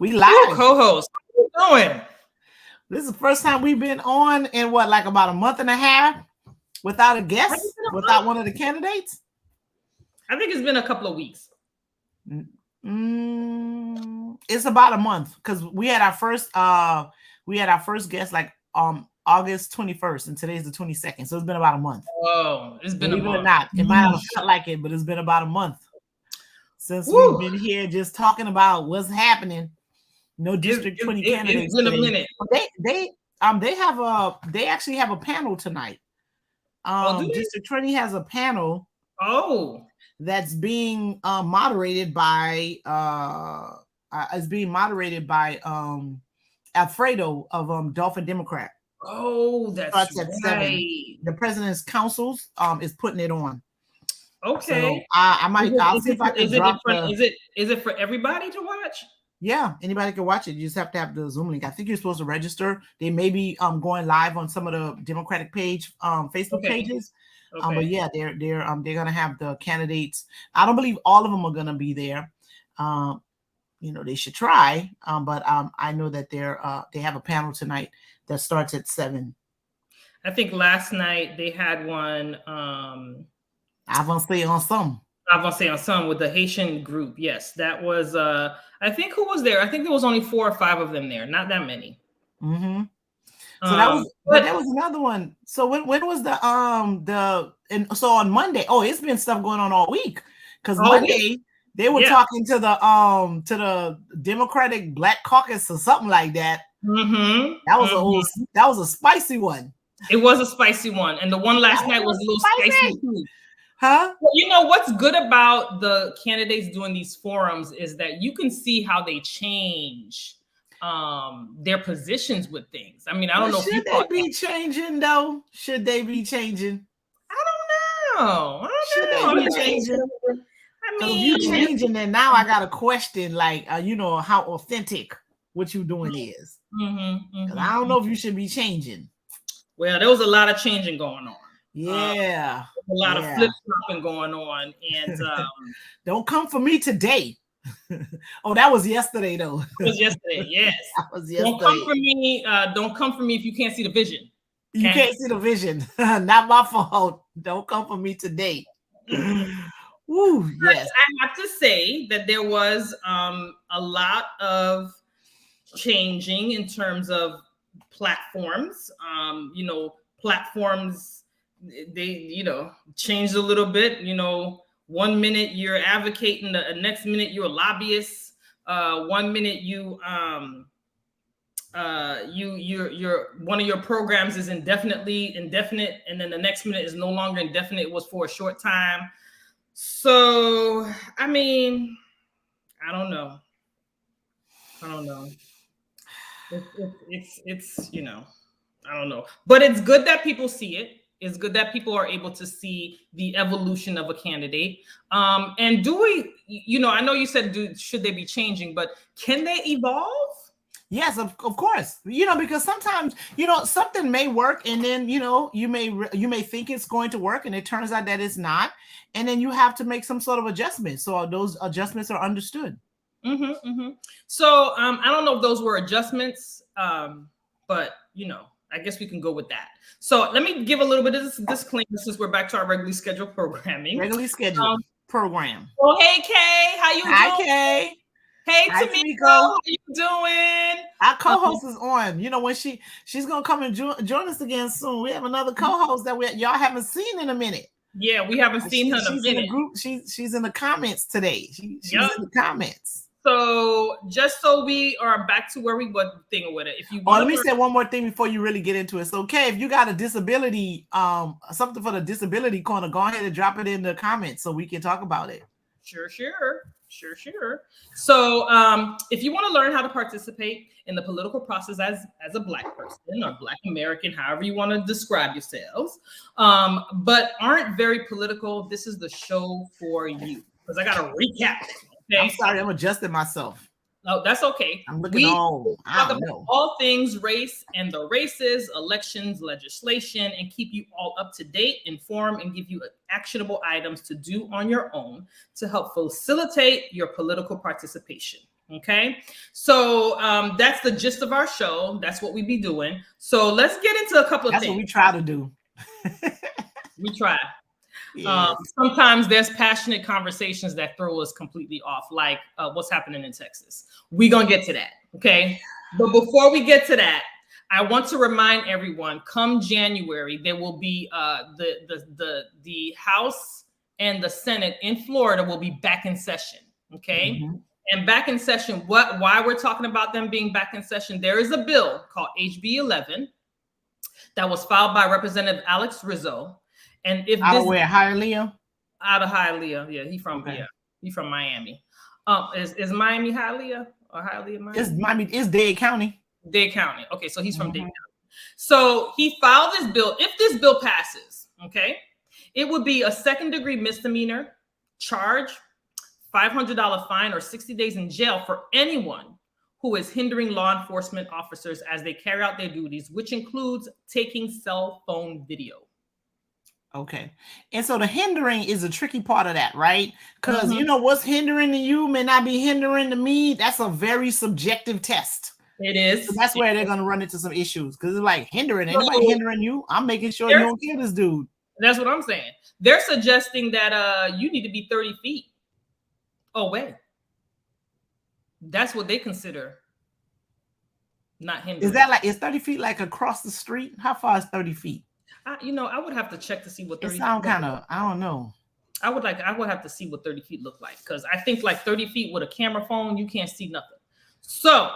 We Ooh, live. co-host. How you doing? This is the first time we've been on in what, like about a month and a half without a Has it guest, been a without month? one of the candidates. I think it's been a couple of weeks. It's about a month because we had our first guest like August 21st, and today's the 22nd. So it's been about a month. Oh, it's been a Believe it or month. not, it might not have Yeesh. felt like it, but it's been about a month since we've Woo. been here just talking about what's happening. No It, District it, 20 it, it's candidates been a today. minute. They actually have a panel tonight. Oh, do they? District 20 has a panel Oh, that's being moderated by Alfredo of Dolphin Democrat. oh, that's Starts at 7. right. The president's councils is putting it on. So Okay. I'll see if I can drop the. Is it for everybody to watch? Yeah, anybody can watch it. You just have to have the Zoom link. I think you're supposed to register. They may be going live on some of the Democratic page Facebook Okay. pages. But Okay. yeah, they're gonna have the candidates. I don't believe all of them are gonna be there. They should try. But I know that they have a panel tonight that starts at 7. I think last night they had one. Avancé ensemble. Avancé Ensemble with the Haitian group. Yes, that was. I think who was there? I think there was only 4 or 5 of them there. Not that many. Mm-hmm. So that was, but But there was another one. So when was and so on Monday? Oh, it's been stuff going on all week because all Monday week, they were yeah. talking to the Democratic Black Caucus or something like that. Mm-hmm. That was a spicy one. It was a spicy one, and the one last night was a little spicy too. Huh? Well, you know what's good about the candidates doing these forums is that you can see how they change their positions with things. I mean, I don't know if you Should they be changing though? Should they be changing? I don't know. Should they be changing? I Because if you mean, changing, then now I got a question like, how authentic what you doing is. Because I don't know if you should be changing. Well, there was a lot of changing going on. Yeah. A lot of flip-flopping going on. And don't come for me today. Oh, that was yesterday, though. It was yesterday, yes. That was yesterday. Don't come for me. Don't come for me if you can't see the vision. Okay? You can't see the vision. Not my fault. Don't come for me today. Woo, yes. I have to say that there was a lot of changing in terms of platforms. Platforms, they, changed a little bit. 1 minute you're advocating, the next minute you're a lobbyist. 1 minute you're one of your programs is indefinite, and then the next minute is no longer indefinite. It was for a short time. So, I mean, I don't know. It's I don't know. But it's good that people see it. It's good that people are able to see the evolution of a candidate. And do we, I know you said, should they be changing, but can they evolve? Yes, of course. Because sometimes, something may work and then, you may think it's going to work and it turns out that it's not. And then you have to make some sort of adjustment. So those adjustments are understood. Mm-hmm, mm-hmm. So I don't know if those were adjustments, but, I guess we can go with that. So let me give a little bit of this disclaimer since we're back to our regularly scheduled programming. Regularly scheduled program. Oh, hey, Kay. How you doing? Hi, Kay. Hey, Tamiko, how you doing? Our co-host is on. When she's gonna come and join us again soon. We have another co-host that y'all haven't seen in a minute. Yeah, we haven't seen her in a minute. In the group. She's in the comments today. She's in the comments. So just so we are back to where we were thinking with it. If you let me say one more thing before you really get into it. So, okay, if you got a disability, something for the disability corner, go ahead and drop it in the comments so we can talk about it. Sure. So if you want to learn how to participate in the political process as a Black person or Black American, however you want to describe yourselves, but aren't very political, this is the show for you. Because I got to recap. Okay? I'm sorry, I'm adjusting myself. Oh, that's okay. I'm looking old. Talk about all things race and the races, elections, legislation, and keep you all up to date, informed, and give you actionable items to do on your own to help facilitate your political participation. Okay, so that's the gist of our show. That's what we be doing. So let's get into a couple of That's things. what we try to do. We try. Yes. Sometimes there's passionate conversations that throw us completely off, like what's happening in Texas. We're gonna get to that, okay? But before we get to that, I want to remind everyone: come January, there will be the House and the Senate in Florida will be back in session, okay? Mm-hmm. And back in session, why we're talking about them being back in session? There is a bill called HB 11 that was filed by Representative Alex Rizzo. And if out this of where, Hialeah? Out of Hialeah, yeah, he from Miami. Is Miami Hialeah or Hialeah Miami? It's Dade County. Dade County. Okay, so he's from Dade County. So he filed this bill. If this bill passes, okay, it would be a second-degree misdemeanor charge, $500 fine, or 60 days in jail for anyone who is hindering law enforcement officers as they carry out their duties, which includes taking cell phone video. Okay. And so the hindering is a tricky part of that, right? Because you know what's hindering to you may not be hindering to me. That's a very subjective test. It is. So that's where they're going to run into some issues, because it's like hindering. Anybody hindering you, I'm making sure you don't kill this dude. That's what I'm saying. They're suggesting that you need to be 30 feet away. That's what they consider not hindering. Is that like, is 30 feet like across the street? How far is 30 feet? I would have to check to see what 30 feet kind of, I don't know. I would have to see what 30 feet look like, because I think like 30 feet with a camera phone, you can't see nothing. So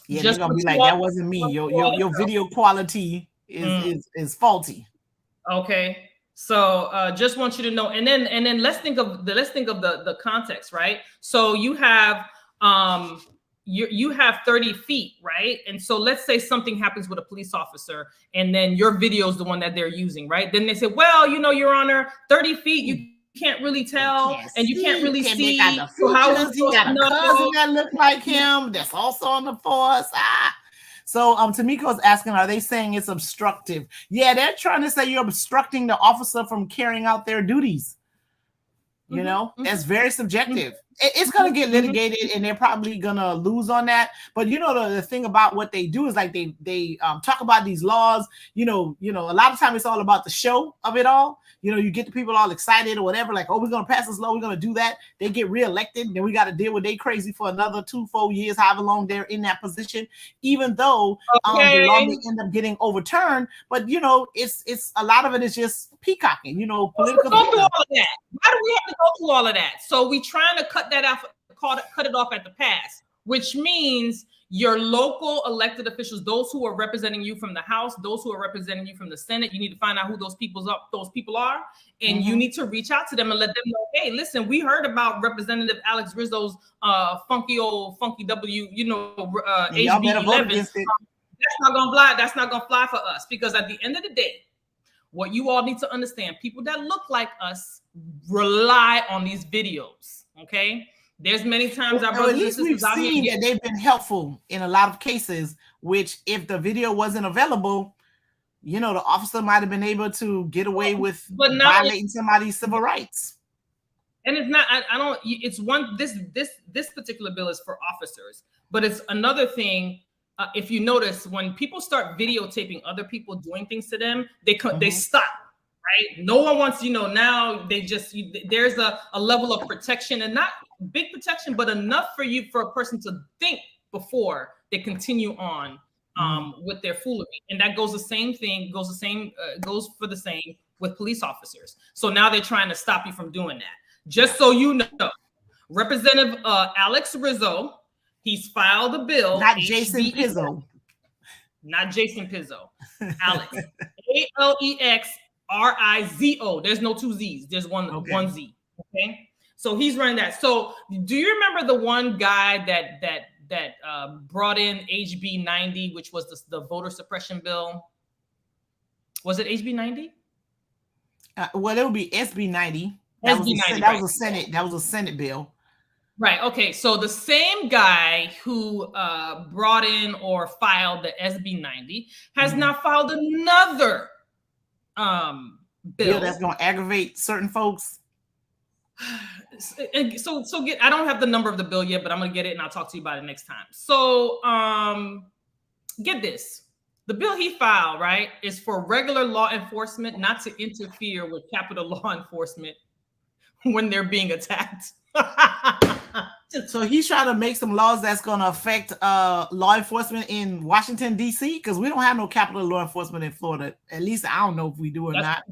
yeah, they're gonna be like, that wasn't me. Your video quality is faulty. Okay. So just want you to know, and then let's think of the context, right? So you have you have 30 feet, right? And so let's say something happens with a police officer, and then your video is the one that they're using, right? Then they say, well, Your Honor, 30 feet, you can't really tell, and you can't really see. So how is he got a cousin that look like him that's also on the force? So Tamiko's asking, are they saying it's obstructive? Yeah, they're trying to say you're obstructing the officer from carrying out their duties. That's very subjective. It's going to get litigated, and they're probably going to lose on that. But the thing about what they do is like they talk about these laws. A lot of times it's all about the show of it all. You get the people all excited or whatever, like, oh, we're going to pass this law, we're going to do that. They get reelected, then we got to deal with they crazy for another 2-4 years, however long they're in that position, even though the law may end up getting overturned. But it's a lot of it is just peacocking. Political. Go through all of that. Why do we have to go through all of that? So we trying to cut that off, cut it off at the pass, which means your local elected officials, those who are representing you from the House, those who are representing you from the Senate, you need to find out who those people are, and you need to reach out to them and let them know, hey, listen, we heard about Representative Alex Rizzo's funky W, HB 11. That's not gonna fly. That's not gonna fly for us, because at the end of the day, what you all need to understand, people that look like us rely on these videos. Okay. There's many times our brothers and sisters out here that they've been helpful in a lot of cases, which if the video wasn't available, the officer might have been able to get away with violating somebody's civil rights. And it's not, I don't, it's one, this particular bill is for officers, but it's another thing. If you notice, when people start videotaping other people doing things to them, they stop. Right? No one wants, now they just, there's a level of protection, and not big protection, but enough for a person to think before they continue on with their foolery. And that goes for the same with police officers. So now they're trying to stop you from doing that. Just so you know, Representative Alex Rizzo, he's filed a bill. Not Jason Pizzo. Not Jason Pizzo. Alex. ALEXRIZO. There's no 2 Z's. There's one Z. Okay. So he's running that. So do you remember the one guy that brought in HB 90, which was the voter suppression bill? Was it HB 90? Well, it would be SB 90. That was a Senate bill. Right. Okay. So the same guy who brought in or filed the SB 90 has now filed another bill that's going to aggravate certain folks. So I don't have the number of the bill yet, but I'm gonna get it and I'll talk to you about it next time. So get this. The bill he filed, right, is for regular law enforcement not to interfere with capital law enforcement when they're being attacked. So he's trying to make some laws that's going to affect law enforcement in Washington, D.C., because we don't have no capital law enforcement in Florida. At least I don't know if we do or not.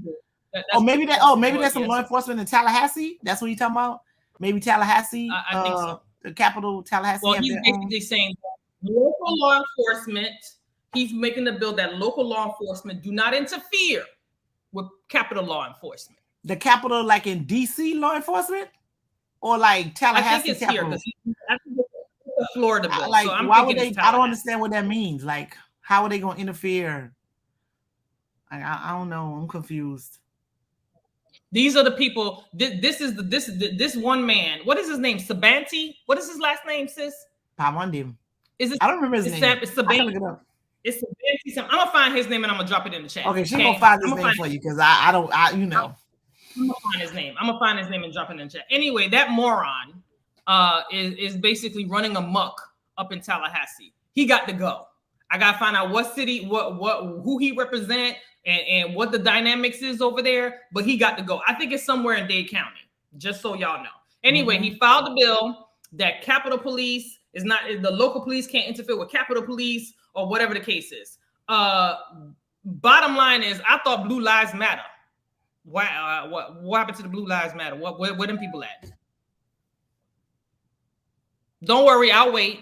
Maybe there's some law enforcement in Tallahassee. That's what you're talking about? Maybe Tallahassee? I think so. The capital, Tallahassee. Well, he's basically saying local law enforcement, he's making the bill that local law enforcement do not interfere with capital law enforcement. The capital, like in D.C. law enforcement? Or like Tallahassee? I think it's capital? here, because it's a Florida bill. Like, so why would they? I don't understand what that means. Like, how are they going to interfere? I don't know. I'm confused. These are the people. This one man. What is his name? Sabanti. What is his last name, sis? Pawandim. Is it? I don't remember his name. It's Sabanti. It's Sabanti. I'm gonna find his name and I'm gonna drop it in the chat. Okay, she's gonna find his name for you because I don't. I'm gonna find his name. I'm gonna find his name and drop it in the chat. Anyway, that moron is basically running amok up in Tallahassee. He got to go. I gotta find out what city, who he represent, and what the dynamics is over there. But he got to go. I think it's somewhere in Dade County. Just so y'all know. Anyway, he filed a bill that Capitol Police is not. The local police can't interfere with Capitol Police or whatever the case is. Bottom line is, I thought Blue Lives Matter. Why? What happened to the Blue Lives Matter? Where them people at? Don't worry, I'll wait.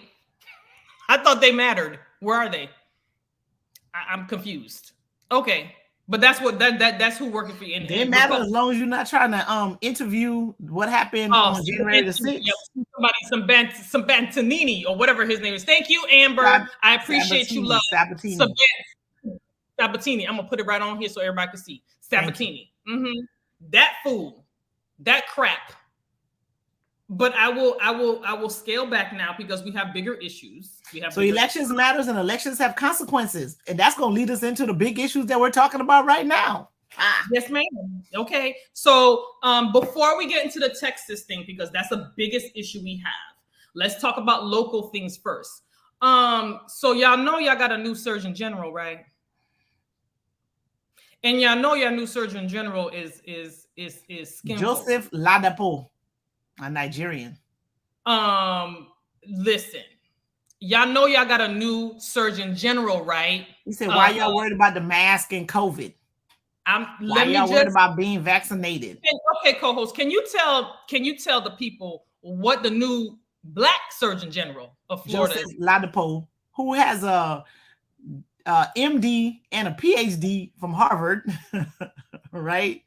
I thought they mattered. Where are they? I'm confused. Okay, but that's what that's who working for you. They matter as long as you're not trying to interview what happened on January the 6th. Somebody, some Bantanini or whatever his name is. Thank you, Amber. I appreciate you, love. Sabatini. Sabatini. I'm gonna put it right on here so everybody can see. Sabatini. That fool, that crap. But I will scale back now because we have bigger issues. Elections matters and elections have consequences, and that's going to lead us into the big issues that we're talking about right now. Yes, ma'am. Okay, so before we get into the Texas thing, because that's the biggest issue we have, let's talk about local things first. So y'all know y'all got a new Surgeon General, right? And y'all know your new Surgeon General is Joseph Ladapo. A Nigerian. Listen, y'all know y'all got a new Surgeon General, right? He said, "Why y'all worried about the mask and COVID? Why y'all worried about being vaccinated?" Okay, co-host, can you tell the people what the new Black Surgeon General of Florida Joseph Ladapo, who has a MD and a PhD from Harvard, right?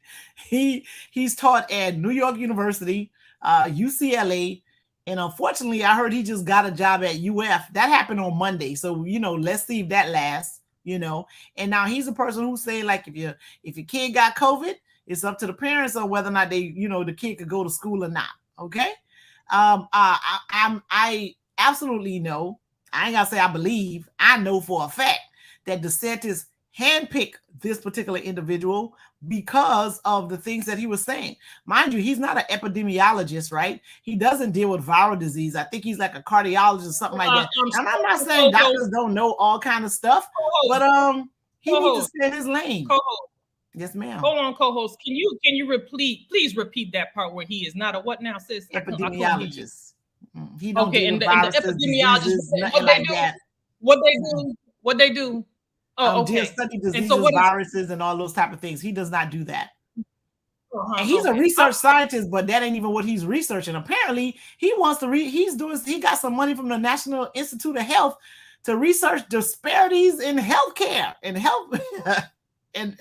He's taught at New York University. UCLA, and unfortunately I heard he just got a job at UF. That happened on Monday, so let's see if that lasts. And now he's a person who's saying, like, if your kid got COVID, it's up to the parents on whether or not they the kid could go to school or not. Okay. I absolutely know, I ain't gotta say I believe, I know for a fact that DeSantis handpicked this particular individual because of the things that he was saying. Mind you, he's not an epidemiologist, right? He doesn't deal with viral disease. I think he's like a cardiologist or something like that. And I'm not saying doctors don't know all kind of stuff, but he needs to stay in his lane. Yes, ma'am. Hold on, co-host. Can you please repeat that part where he is not a what now, sis? Epidemiologist. He don't deal with and viruses, the epidemiologist, nothing like that. What they do? Oh, okay. Study diseases, viruses, and all those type of things. He does not do that. And he's a research scientist, but that ain't even what he's researching. Apparently, he wants to he got some money from the National Institute of Health to research disparities in healthcare and health. and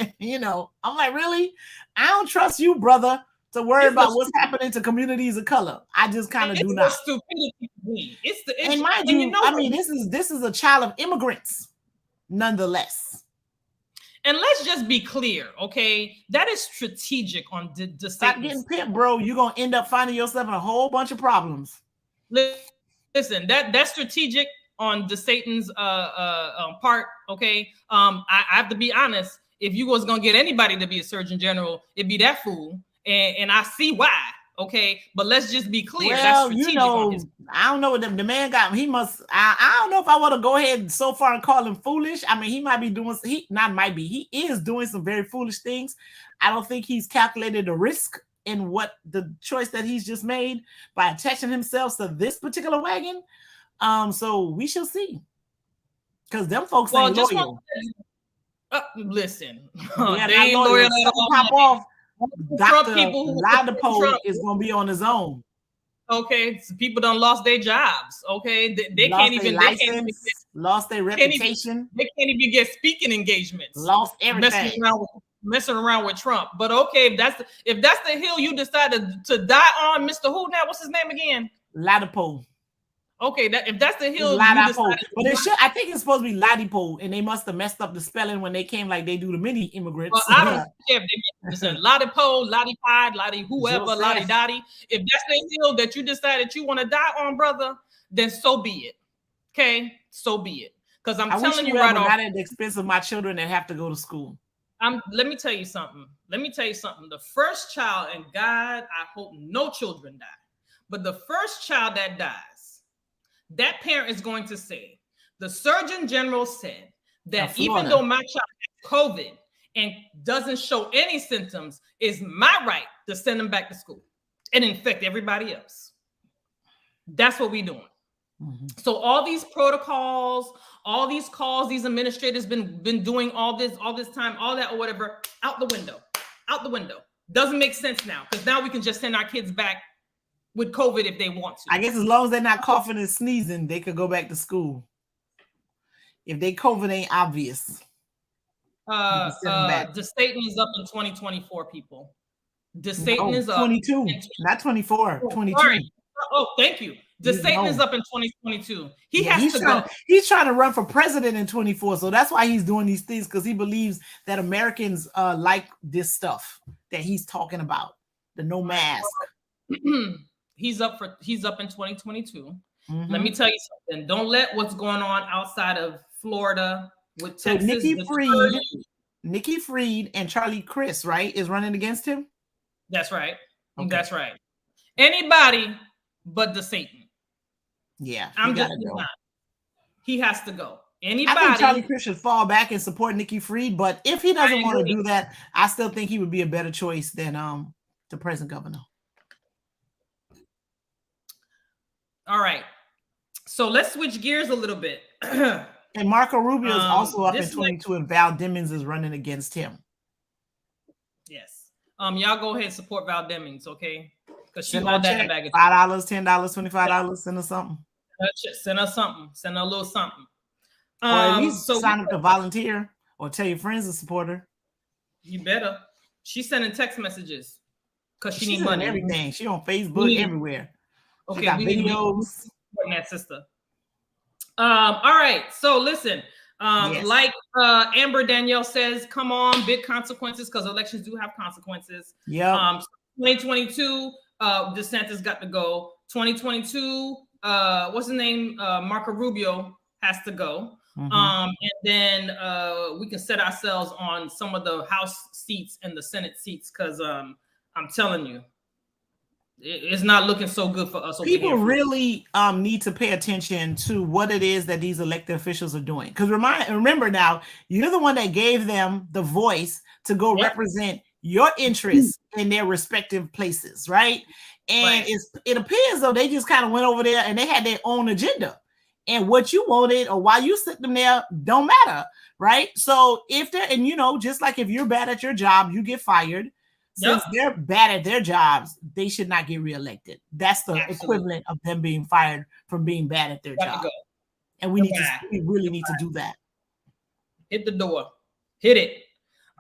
I'm like, really? I don't trust you, brother, to worry about what's happening to communities of color. I just kind of do not. Stupidity. And mind you, I mean, this is a child of immigrants. Nonetheless, and let's just be clear, okay? That is strategic on Stop getting pimped, bro. You're gonna end up finding yourself in a whole bunch of problems. Listen, that's strategic on DeSatan's part, okay? I have to be honest. If you was gonna get anybody to be a Surgeon General, it'd be that fool, and I see why. Okay, but let's just be clear. That's Well, strategic on his. I don't know what the man got. He must. I don't know if I want to go ahead so far and call him foolish. I mean, he might be doing. He not might be. He is doing some very foolish things. I don't think he's calculated the risk in what the choice that he's just made by attaching himself to this particular wagon. So we shall see. Because them folks ain't loyal. Listen, Yeah, they ain't loyal at all. Pop off. Trump Dr. people Ladipo is going to be on his own. Okay, so people done lost their jobs. Okay, they lost can't even license, they can't even get, lost their reputation. They can't even get speaking engagements. Lost everything. Messing around with Trump. But okay, if that's the hill you decided to die on, Mr. Who now? What's his name again? Ladipo. Okay, if that's the hill, but I think it's supposed to be Ladipo, and they must have messed up the spelling when they came, like they do the mini immigrants. Well, I don't care if they said Ladipo, Ladipod, Ladi whoever, Ladi Dottie. If that's the hill that you decided you want to die on, brother, then so be it. Okay, so be it. Because I'm telling you right off, not at the expense of my children that have to go to school. Let me tell you something. The first child, and God, I hope no children die, but the first child that dies, that parent is going to say, the Surgeon General said that even though my child has COVID and doesn't show any symptoms, it's my right to send them back to school and infect everybody else. That's what we're doing. Mm-hmm. So all these protocols, all these calls, these administrators been doing all this time, all that or whatever, out the window. Doesn't make sense now, because now we can just send our kids back with COVID if they want to. I guess as long as they're not coughing and sneezing, they could go back to school. If they COVID ain't obvious. DeSatan is up in 2024, people. DeSatan is up. 22, not 24, 22. Sorry. Oh, thank you. DeSatan is up in 2022. He's trying to run for president in 24. So that's why he's doing these things, because he believes that Americans like this stuff that he's talking about. The no mask. He's up in 2022. Mm-hmm. Let me tell you something. Don't let what's going on outside of Florida with Texas. So Nikki Fried and Charlie Crist, right, is running against him? That's right. Okay. That's right. Anybody but DeSatan. Yeah. He has to go. Anybody. I think Charlie Crist should fall back and support Nikki Fried, but if he doesn't want to do that, I still think he would be a better choice than the present governor. All right. So let's switch gears a little bit. And Marco Rubio is also up in 22, and Val Demings is running against him. Yes. Y'all go ahead and support Val Demings, okay? Because she all that bag of $5, $10, $25, send her something. Send her something. Send her a little something. Or at least sign up to volunteer, or tell your friends to support her. You better. She's sending text messages because she needs money. Everything. She on Facebook everywhere. Okay, she got videos. That sister. All right. So listen. Like Amber Danielle says, come on, big consequences, because elections do have consequences. Yeah. 2022, DeSantis got to go. 2022, what's his name? Marco Rubio has to go. Mm-hmm. And then we can set ourselves on some of the House seats and the Senate seats, because I'm telling you, it's not looking so good for us. People really need to pay attention to what it is that these elected officials are doing. Because remember now, you're the one that gave them the voice to go represent your interests in their respective places, right? And it appears though they just kind of went over there and they had their own agenda. And what you wanted or why you sit them there don't matter, right? So if they're, and just like if you're bad at your job, you get fired. Since they're bad at their jobs, they should not get reelected. That's the equivalent of them being fired from being bad at their job. And we really need to do that. Hit the door. Hit it.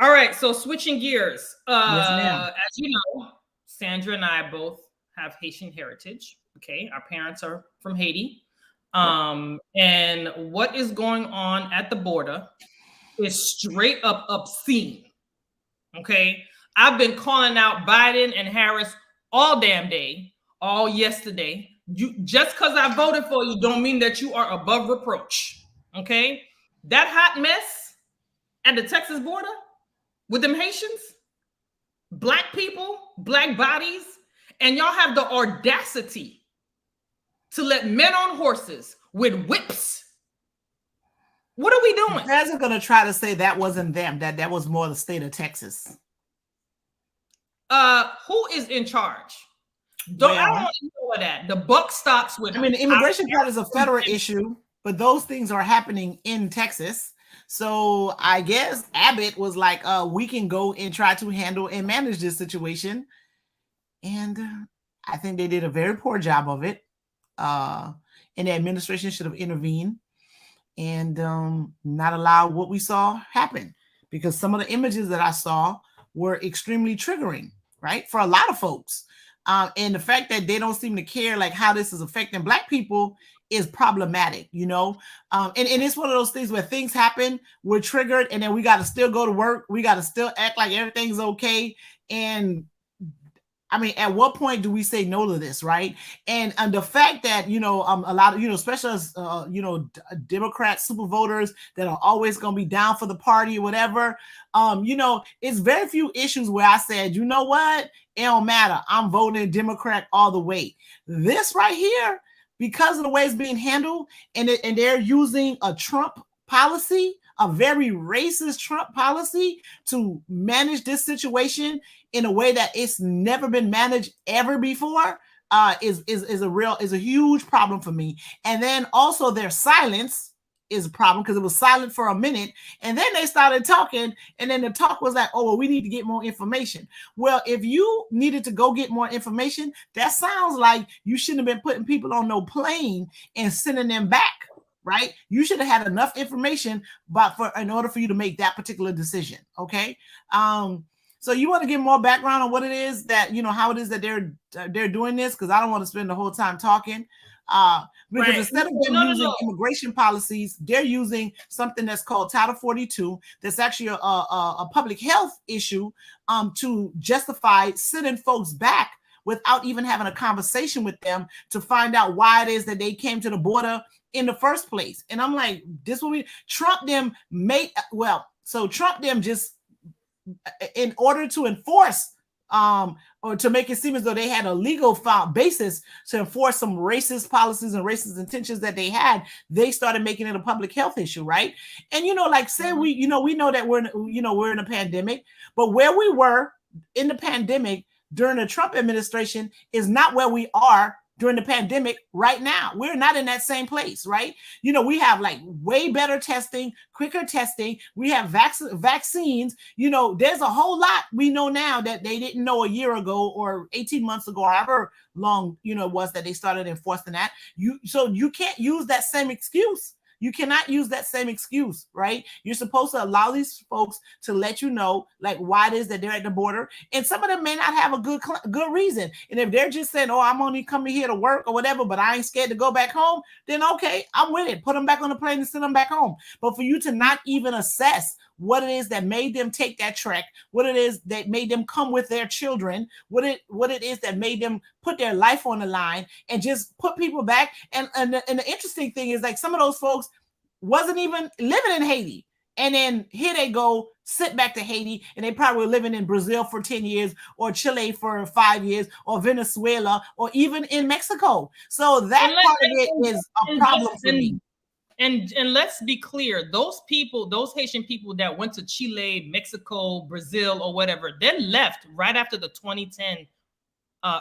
All right. So switching gears. Yes, ma'am. As you know, Sandra and I both have Haitian heritage. Okay. Our parents are from Haiti. And what is going on at the border is straight up obscene. Okay. I've been calling out Biden and Harris all damn day, all yesterday. You just because I voted for you don't mean that you are above reproach. Okay? That hot mess at the Texas border with them Haitians, black people, black bodies, And y'all have the audacity to let men on horses with whips. What are we doing? You guys are going to try to say that wasn't them, that was more the state of Texas. Who is in charge? I don't want to know that. The buck stops with. I mean, the immigration part is a federal issue, but those things are happening in Texas. So I guess Abbott was like, we can go and try to handle and manage this situation. And I think they did a very poor job of it. And the administration should have intervened and not allow what we saw happen, because some of the images that I saw were extremely triggering, right, for a lot of folks. And the fact that they don't seem to care like how this is affecting Black people is problematic, you know. And it's one of those things where things happen, we're triggered, and then we got to still go to work. We got to still act like everything's okay. And I mean, at what point do we say no to this, right? And the fact that, you know, a lot of, you know, especially as, you know, Democrat super voters that are always going to be down for the party or whatever, you know, it's very few issues where I said, you know what, it don't matter, I'm voting Democrat all the way. This right here, because of the way it's being handled, and they're using a Trump policy, a very racist Trump policy, to manage this situation in a way that it's never been managed ever before, is a huge problem for me. And then also their silence is a problem, because it was silent for a minute, and then they started talking, and then the talk was like, oh, well, we need to get more information. Well, if you needed to go get more information, that sounds like you shouldn't have been putting people on no plane and sending them back. Right? You should have had enough information in order for you to make that particular decision. Okay. So you want to give more background on what it is that, you know, how it is that they're doing this? Because I don't want to spend the whole time talking. Because instead of them using immigration policies, they're using something that's called Title 42. That's actually a public health issue to justify sending folks back without even having a conversation with them to find out why it is that they came to the border in the first place. And I'm like, this will be Trump them just, in order to enforce or to make it seem as though they had a legal basis to enforce some racist policies and racist intentions that they had, they started making it a public health issue, right? And, you know, like say we know that we're in a pandemic, but where we were in the pandemic during the Trump administration is not where we are during the pandemic right now. We're not in that same place, right? You know, we have like way better testing, quicker testing. We have vaccines. You know, there's a whole lot we know now that they didn't know a year ago or 18 months ago, however long, you know, it was that they started enforcing that. So you can't use that same excuse. You cannot use that same excuse, right? You're supposed to allow these folks to let you know, like, why it is that they're at the border. And some of them may not have a good reason. And if they're just saying, oh, I'm only coming here to work or whatever, but I ain't scared to go back home, then okay, I'm with it. Put them back on the plane and send them back home. But for you to not even assess what it is that made them take that trek, what it is that made them come with their children, what it is that made them put their life on the line and just put people back. And the interesting thing is, like, some of those folks wasn't even living in Haiti. And then here they go, sit back to Haiti, and they probably were living in Brazil for 10 years or Chile for 5 years or Venezuela or even in Mexico. So that part of it is a problem for me. And let's be clear, those people, those Haitian people that went to Chile, Mexico, Brazil, or whatever, they left right after the 2010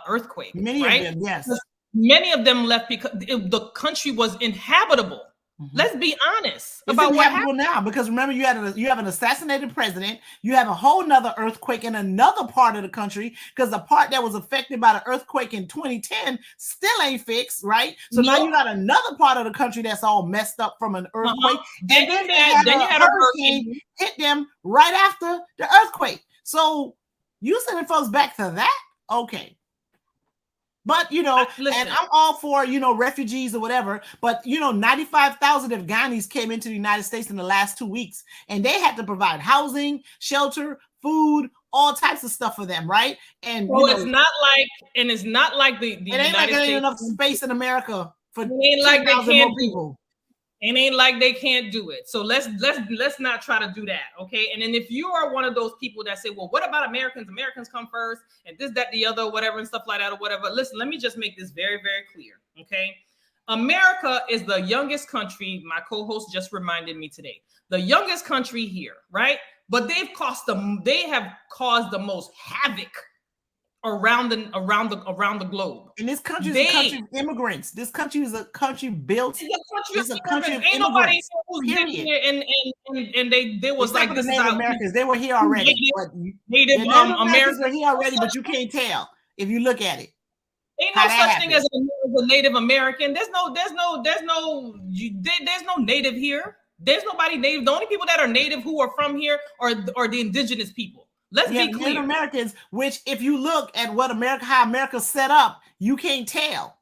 earthquake. Many right? of them, yes. Many of them left because the country was inhabitable. Mm-hmm. Let's be honest about what happened now, because remember, you have an assassinated president, you have a whole nother earthquake in another part of the country, because the part that was affected by the earthquake in 2010 still ain't fixed, right? So now you got another part of the country that's all messed up from an earthquake, and then you had a hurricane hit them right after the earthquake. So you sending folks back to that? Okay. But, you know, and I'm all for, you know, refugees or whatever. But, you know, 95,000 Afghanis came into the United States in the last 2 weeks, and they had to provide housing, shelter, food, all types of stuff for them, right? And well, it's not like the it ain't United like there ain't States enough space in America for it ain't like they can't more people. It ain't like they can't do it. So let's not try to do that, okay? And then if you are one of those people that say, well, what about Americans? Americans come first, and this, that, the other, whatever, and stuff like that, or whatever. Listen, let me just make this very, very clear, okay? America is the youngest country. My co-host just reminded me today, the youngest country here, right? But they have caused the most havoc around the globe. And this country is a country of immigrants. This country is a country built. It's a country of ain't nobody who's living here, and they was except like the Native Americans. They were here already. Native Americans were here already, but you can't tell if you look at it. Ain't no such thing as a Native American. There's no native here. There's nobody native. The only people that are native who are from here are the indigenous people. Let's be clear. Native Americans, which if you look at how America's set up, you can't tell,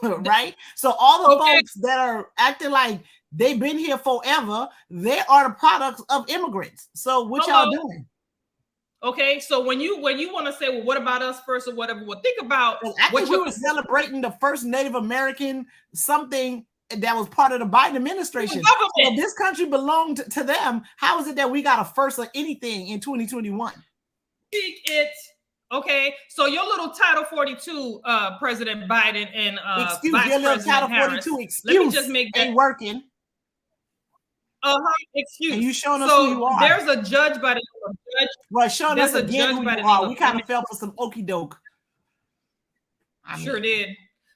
right? So all the folks that are acting like they've been here forever, they are the products of immigrants. So what y'all doing? Okay, so when you want to say, well, what about us first or whatever? Well, think about what we were celebrating the first Native American something that was part of the Biden administration. So this country belonged to them. How is it that we got a first or anything in 2021? Okay, so your little Title 42, President Biden and excuse Vice your little President Title 42 Harris, excuse. Let me just make that ain't working. Excuse. And you showing us who you are. There's a judge by the name of Judge. Well, showing us again who you are. We kind of fell for some okey doke. Sure did.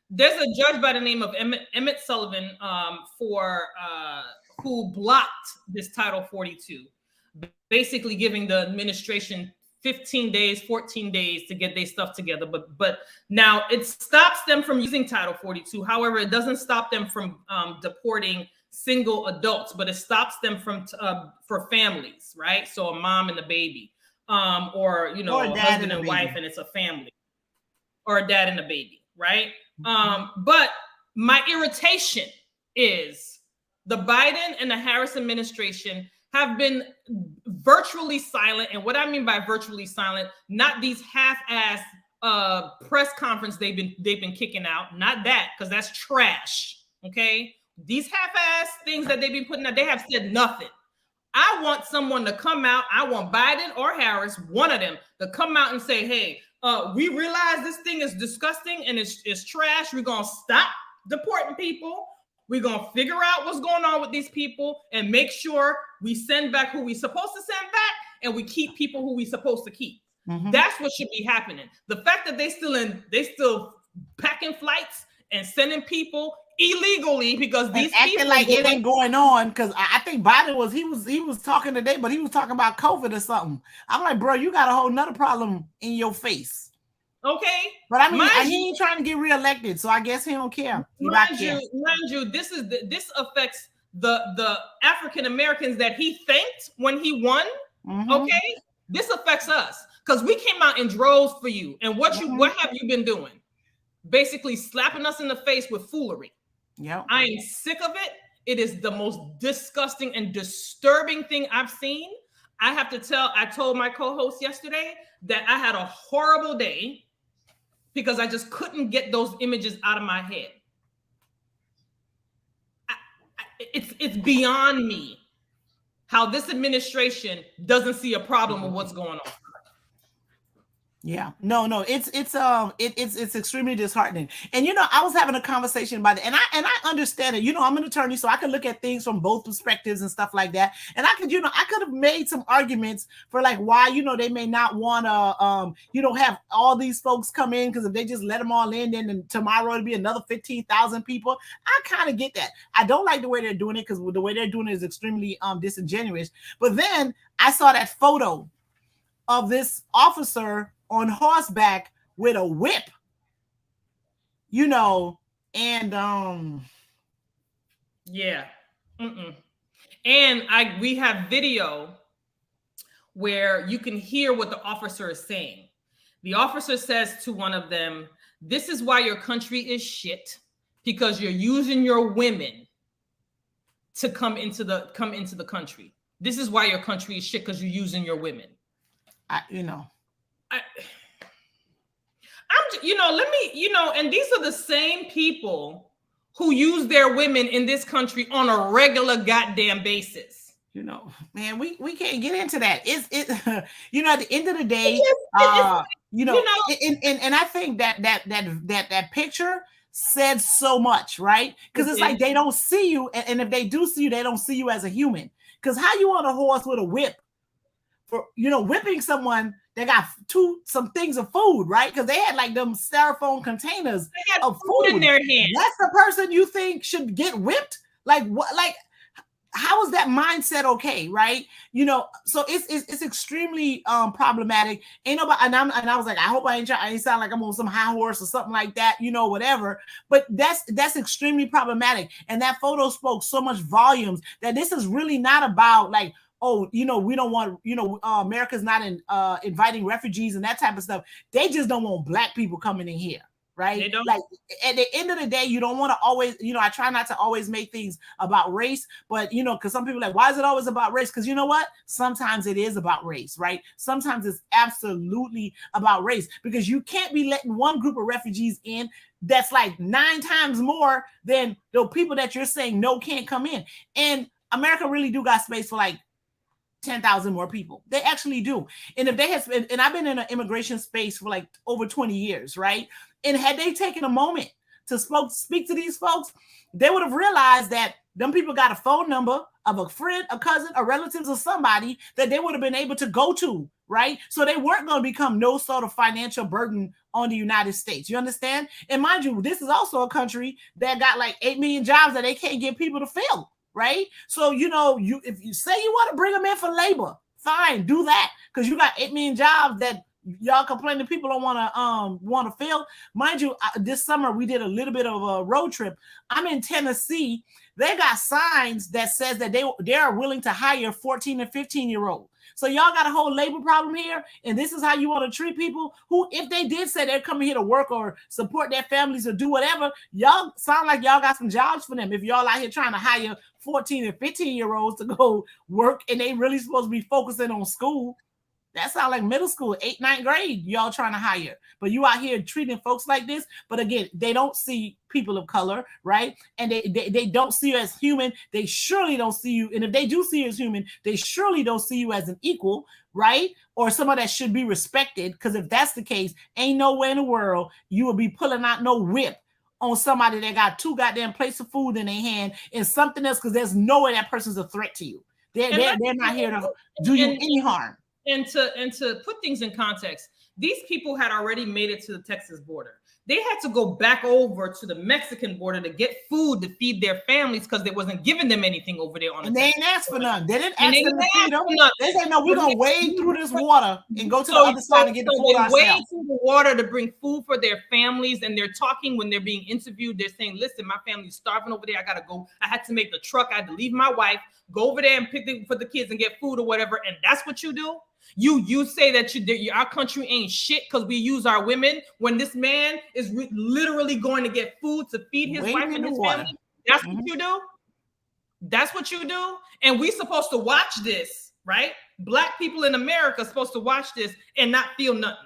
There's a judge by the name of Emmett Sullivan who blocked this Title 42, basically giving the administration 15 days, 14 days to get their stuff together. But now it stops them from using Title 42. However, it doesn't stop them from deporting single adults, but it stops them from for families, right? So a mom and a baby, or a husband and wife, and it's a family, or a dad and a baby, right? But my irritation is the Biden and the Harris administration have been virtually silent. And what I mean by virtually silent, not these half-ass press conference they've been kicking out, not that, because that's trash. Okay, these half-ass things that they've been putting out, they have said nothing. I want someone to come out. I want Biden or Harris, one of them, to come out and say, hey, we realize this thing is disgusting and it's trash. We're going to stop deporting people. We're going to figure out what's going on with these people and make sure we send back who we supposed to send back and we keep people who we supposed to keep. Mm-hmm. That's what should be happening. The fact that they still packing flights and sending people illegally because these acting people like it ain't going on. Because I think Biden was talking today, but he was talking about COVID or something. I'm like, bro, you got a whole nother problem in your face. Okay, but I mean, he ain't trying to get reelected, so I guess he don't care. Mind you, this affects the African Americans that he thanked when he won. Mm-hmm. Okay, this affects us because we came out in droves for you, and what have you been doing? Basically, slapping us in the face with foolery. Yeah, I am sick of it. It is the most disgusting and disturbing thing I've seen. I told my co-host yesterday that I had a horrible day because I just couldn't get those images out of my head. It's beyond me how this administration doesn't see a problem with what's going on. Yeah, no, it's extremely disheartening. And I was having a conversation about it, and I understand it. I'm an attorney, so I can look at things from both perspectives and stuff like that. And I could have made some arguments for like why they may not want to have all these folks come in, because if they just let them all in, then tomorrow it'll be another 15,000 people. I kind of get that. I don't like the way they're doing it because the way they're doing it is extremely disingenuous. But then I saw that photo of this officer on horseback with a whip, and yeah. And we have video where you can hear what the officer is saying. The officer says to one of them, "This is why your country is shit, because you're using your women to come into the country. This is why your country is shit, because you're using your women." And these are the same people who use their women in this country on a regular goddamn basis. You know, man, we can't get into that. You know, at the end of the day, you know, and I think that picture said so much, right? Because it's like they don't see you, and if they do see you, they don't see you as a human. Because how you on a horse with a whip for, you know, whipping someone that got some things of food, right? Because they had like them styrofoam containers of food in their hands. That's the person you think should get whipped? Like what? Like, how is that mindset okay, right? You know, so it's extremely problematic. Ain't nobody, and I was like, I hope I ain't sound like I'm on some high horse or something like that, you know, whatever. But that's extremely problematic. And that photo spoke so much volumes that this is really not about like, oh, you know, we don't want, you know, America's not inviting refugees and that type of stuff. They just don't want Black people coming in here. Right? Like at the end of the day, you don't want to always, you know, I try not to always make things about race, but you know, because some people are like, why is it always about race? Because you know what? Sometimes it is about race, right? Sometimes it's absolutely about race because you can't be letting one group of refugees in that's like 9 times more than the people that you're saying no can't come in. And America really do got space for like 10,000 more people. They actually do. And if they had, and I've been in an immigration space for like over 20 years, right? And had they taken a moment to speak to these folks, they would have realized that them people got a phone number of a friend, a cousin, a relative, or somebody that they would have been able to go to, right? So they weren't going to become no sort of financial burden on the United States. You understand? And mind you, this is also a country that got like 8 million jobs that they can't get people to fill. Right? So, you know, if you say you want to bring them in for labor, fine, do that. Because you got 8 million jobs that y'all complaining people don't want to fill. Mind you, this summer we did a little bit of a road trip. I'm in Tennessee. They got signs that says that they are willing to hire 14 and 15-year-olds. So y'all got a whole labor problem here, and this is how you want to treat people who, if they did say they're coming here to work or support their families or do whatever, y'all sound like y'all got some jobs for them. If y'all out here trying to hire 14 and 15-year-olds to go work and they really supposed to be focusing on school, that sounds like middle school, 8th, 9th grade, y'all trying to hire. But you out here treating folks like this. But again, they don't see people of color, right? And they don't see you as human. They surely don't see you. And if they do see you as human, they surely don't see you as an equal, right? Or someone that should be respected. Because if that's the case, ain't nowhere in the world you will be pulling out no whip on somebody that got 2 goddamn plates of food in their hand and something else, because there's no way that person's a threat to you. They're not here to do you any harm. And to put things in context, these people had already made it to the Texas border. They had to go back over to the Mexican border to get food to feed their families because they wasn't giving them anything over there on the They ain't asked for none. They didn't ask them to feed them. They said, no, we're going to wade through this water and go to the other side and get the food ourselves. They wade through the water to bring food for their families, and they're talking when they're being interviewed. They're saying, listen, my family's starving over there. I got to go. I had to make the truck. I had to leave my wife, go over there and pick for the kids and get food or whatever. And that's what you do? You say that our country ain't shit because we use our women when this man is literally going to get food to feed his wife and his family. That's what you do. That's what you do. And we supposed to watch this, right? Black people in America are supposed to watch this and not feel nothing.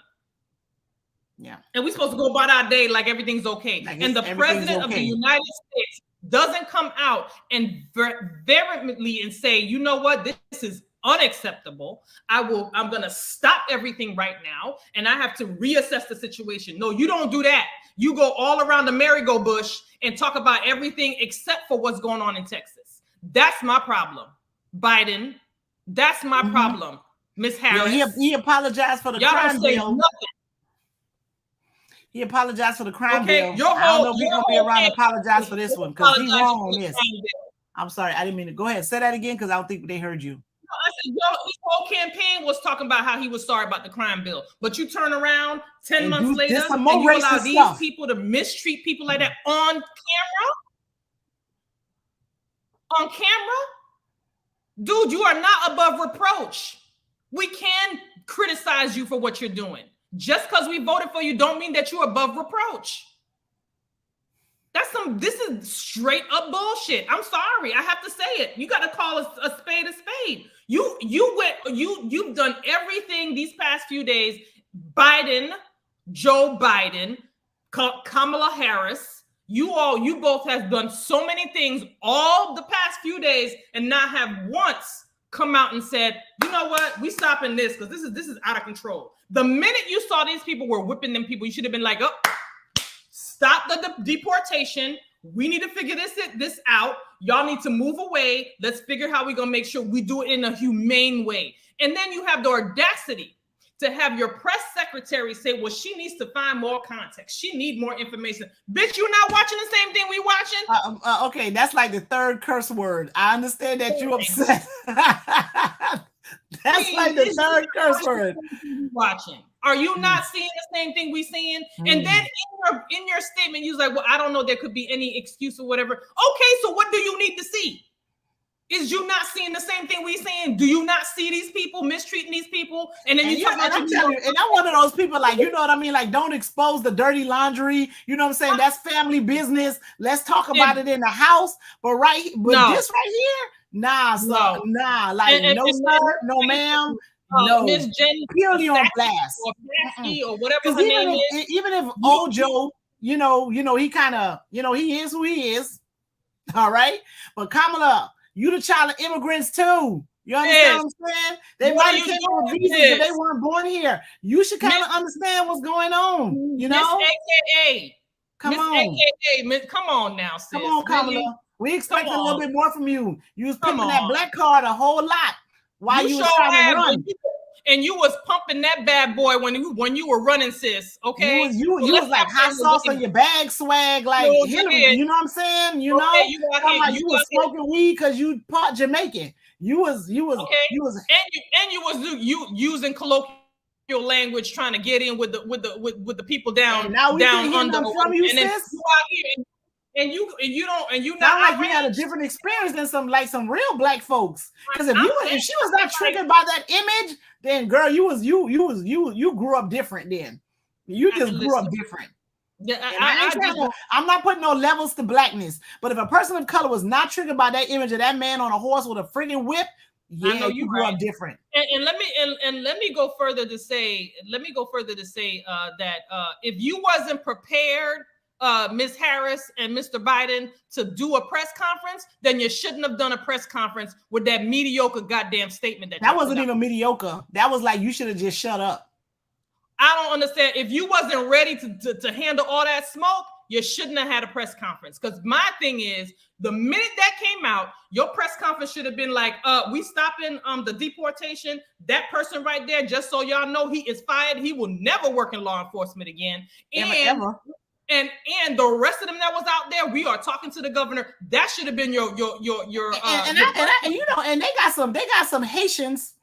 Yeah. And we're supposed to go about our day like everything's okay. Like and the president of the United States doesn't come out and vehemently and say, you know what, this is unacceptable. I'm going to stop everything right now. And I have to reassess the situation. No, you don't do that. You go all around the merry-go-bush and talk about everything except for what's going on in Texas. That's my problem. Biden, that's my problem. Miss Harris. Yeah, he apologized for the crime bill. He apologized for the crime bill. I don't know if he's going to be around to apologize for this one because he's wrong on this. I'm sorry. I didn't mean to. Go ahead. Say that again because I don't think they heard you. I said, his whole campaign was talking about how he was sorry about the crime bill. But you turn around 10 months later and you allow these people to mistreat people like that on camera? On camera? Dude, you are not above reproach. We can criticize you for what you're doing. Just because we voted for you don't mean that you're above reproach. This is straight up bullshit. I'm sorry. I have to say it. You got to call a spade a spade. You've done everything these past few days. Biden, Joe Biden, Kamala Harris, You both have done so many things all the past few days and not have once come out and said, you know what, we stopping this because this is out of control. The minute you saw these people were whipping them people, you should have been like, oh, stop the deportation. We need to figure this out. Y'all need to move away. Let's figure how we're gonna make sure we do it in a humane way. And then you have the audacity to have your press secretary say, well, she needs to find more context. She need more information. Bitch, you not watching the same thing we watching? Okay, that's like the third curse word. I understand that you're upset. That's like the third curse word. Watching. Are you not seeing the same thing we seeing? And then in your statement, you was like, well, I don't know, there could be any excuse or whatever. Okay, so what do you need to see? Is you not seeing the same thing we seeing? Do you not see these people mistreating these people? And then you talk about I'm telling you, and I'm one of those people, like, you know what I mean? Like, don't expose the dirty laundry. You know what I'm saying? That's family business. Let's talk about it in the house. But this right here, nah, so, nah, like no sir, no ma'am. No, Miss Jenny, purely on blast, or whatever her name is. Even if old Joe, you know, he kind of, he is who he is. All right, but Kamala, you the child of immigrants too. You understand what I'm saying? They might have came with visas, but they weren't born here. You should kind of understand what's going on. You know, AKA, come on now, sis. Come on, Kamala. We expect a little bit more from you. You was pimping that black card a whole lot while you was trying to run. And you was pumping that bad boy when you were running, sis. Okay, you was like hot sauce on your bag swag, like Hillary. You know what I'm saying? You know, you was smoking weed because you part Jamaican. You was using colloquial language trying to get in with the people down. And now we down can hear from you, sis. And you not like you had a different experience than some real black folks. Because if she was not triggered by that image, then girl, you grew up different. Then you just grew up different. Yeah, I'm not putting no levels to blackness, but if a person of color was not triggered by that image of that man on a horse with a friggin' whip, I know you grew up different. And let me go further to say that if you wasn't prepared, Ms. Harris and Mr. Biden, to do a press conference, then you shouldn't have done a press conference with that mediocre goddamn statement. That wasn't even mediocre. That was like, you should have just shut up. I don't understand. If you wasn't ready to handle all that smoke, you shouldn't have had a press conference. Because my thing is, the minute that came out, your press conference should have been like, we stopping the deportation. That person right there, just so y'all know, he is fired. He will never work in law enforcement again. Ever. And the rest of them that was out there, we are talking to the governor. That should have been your and they got some Haitians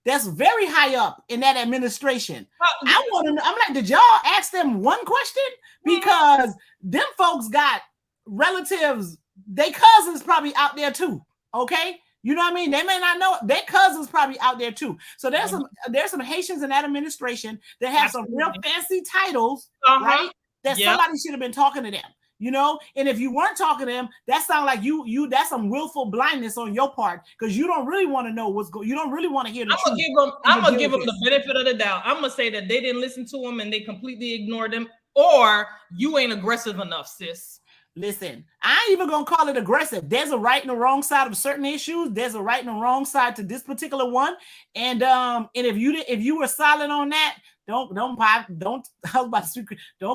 that's very high up in that administration. I'm like, did y'all ask them one question? Because them folks got relatives, they cousins probably out there too. Okay. You know what I mean? They may not know it. Their cousins probably out there too. So there's some Haitians in that administration that have some real fancy titles, right? That somebody should have been talking to them, you know. And if you weren't talking to them, that sounds like you that's some willful blindness on your part, because you don't really want to know what's going. You don't really want to hear the truth. I'm gonna give them the benefit of the doubt. I'm gonna say that they didn't listen to him and they completely ignored him, or you ain't aggressive enough, sis. Listen, I ain't even gonna call it aggressive. There's a right and a wrong side of certain issues. There's a right and a wrong side to this particular one. And if you were silent on that, don't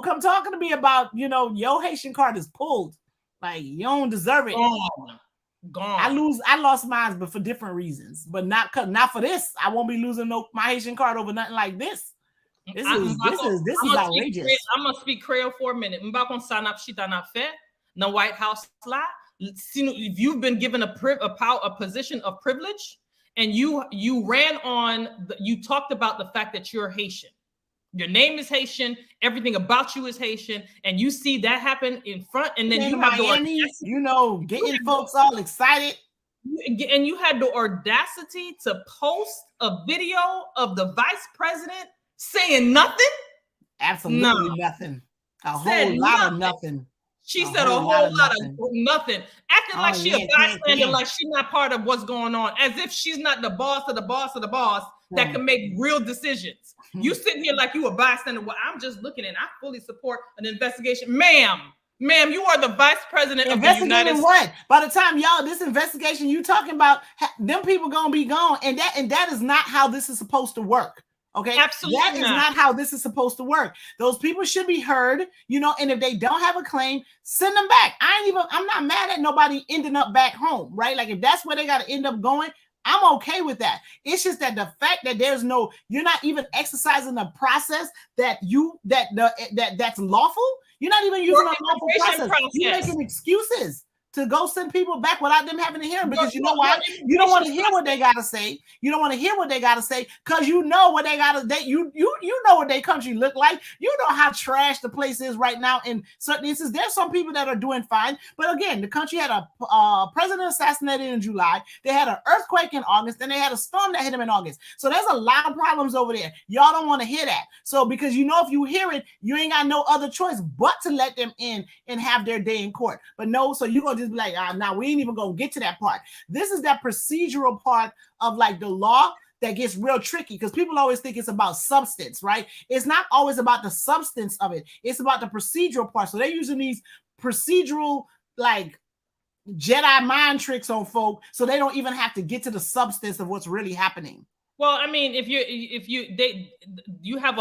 come talking to me about, your Haitian card is pulled. Like, you don't deserve it. Gone. I lost mine, but for different reasons. But not for this. I won't be losing my Haitian card over nothing like this. This is outrageous. I'm gonna speak Creole for a minute. The White House slide. If you've been given a position of privilege, and you ran on, you talked about the fact that you're Haitian. Your name is Haitian. Everything about you is Haitian, and you see that happen in front, and then you have Miami, getting folks all excited. And you had the audacity to post a video of the vice president saying nothing. Absolutely nothing. A whole lot of nothing. She said a whole lot of nothing, acting like she a bystander, like she's not part of what's going on, as if she's not the boss of the boss of the boss that can make real decisions. You sitting here like you a bystander. Well, I'm just looking, and I fully support an investigation, ma'am. Ma'am, you are the vice president of the United Investigating States. what? By the time y'all this investigation you talking about, them people gonna be gone, and that is not how this is supposed to work. Okay, Absolutely that is not how this is supposed to work. Those people should be heard, you know, and if they don't have a claim, send them back. I'm not mad at nobody ending up back home, right? Like if that's where they got to end up going, I'm okay with that. It's just that the fact that you're not even exercising the process that's lawful. You're not even using a lawful process. You're making excuses to go send people back without them having to hear them, because you know why? You don't want to hear what they gotta say. You don't want to hear what they gotta say because you know what they gotta. You know what their country look like. You know how trash the place is right now. In certain instances, there's some people that are doing fine, but again, the country had a president assassinated in July. They had an earthquake in August, and they had a storm that hit them in August. So there's a lot of problems over there. Y'all don't want to hear that. So because you know if you hear it, you ain't got no other choice but to let them in and have their day in court. But no, so you're gonna just be like, now we ain't even gonna get to that part. This is that procedural part of like the law that gets real tricky, because people always think it's about substance, right? It's not always about the substance of it. It's about the procedural part. So they're using these procedural like Jedi mind tricks on folk, so they don't even have to get to the substance of what's really happening. Well, I mean, you have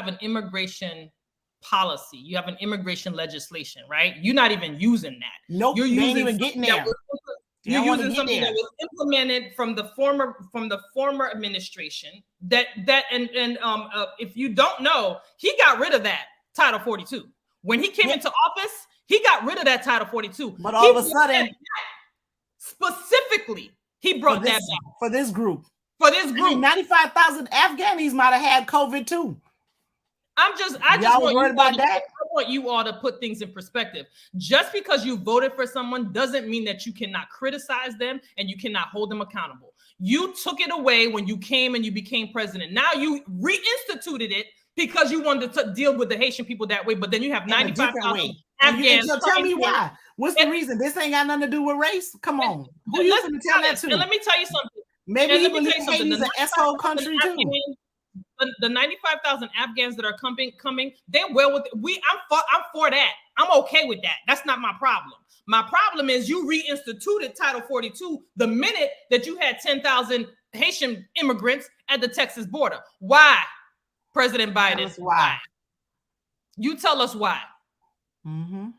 an immigration policy, you have an immigration legislation, right? You're not even using that. Nope, you're using even getting there. You're using something that was implemented from the former administration. If you don't know, he got rid of that Title 42 when he came into office. He got rid of that Title 42. But all of a sudden, specifically, he brought that back for this group. For this group, 95,000 Afghanis might have had COVID too. I just want you all to put things in perspective. Just because you voted for someone doesn't mean that you cannot criticize them and you cannot hold them accountable. You took it away when you came and you became president. Now you reinstituted it because you wanted to deal with the Haitian people that way. But then you have 95,000 Afghans. So tell me why. What's the reason? This ain't got nothing to do with race. Come on. Who you going to tell that to? And let me tell you something. Maybe he believes Haiti's an asshole country too. The 95,000 Afghans that are coming, they're well with it. I'm for that. I'm okay with that. That's not my problem. My problem is you reinstituted Title 42 the minute that you had 10,000 Haitian immigrants at the Texas border. Why, President Biden? Why? You tell us why. Mm-hmm.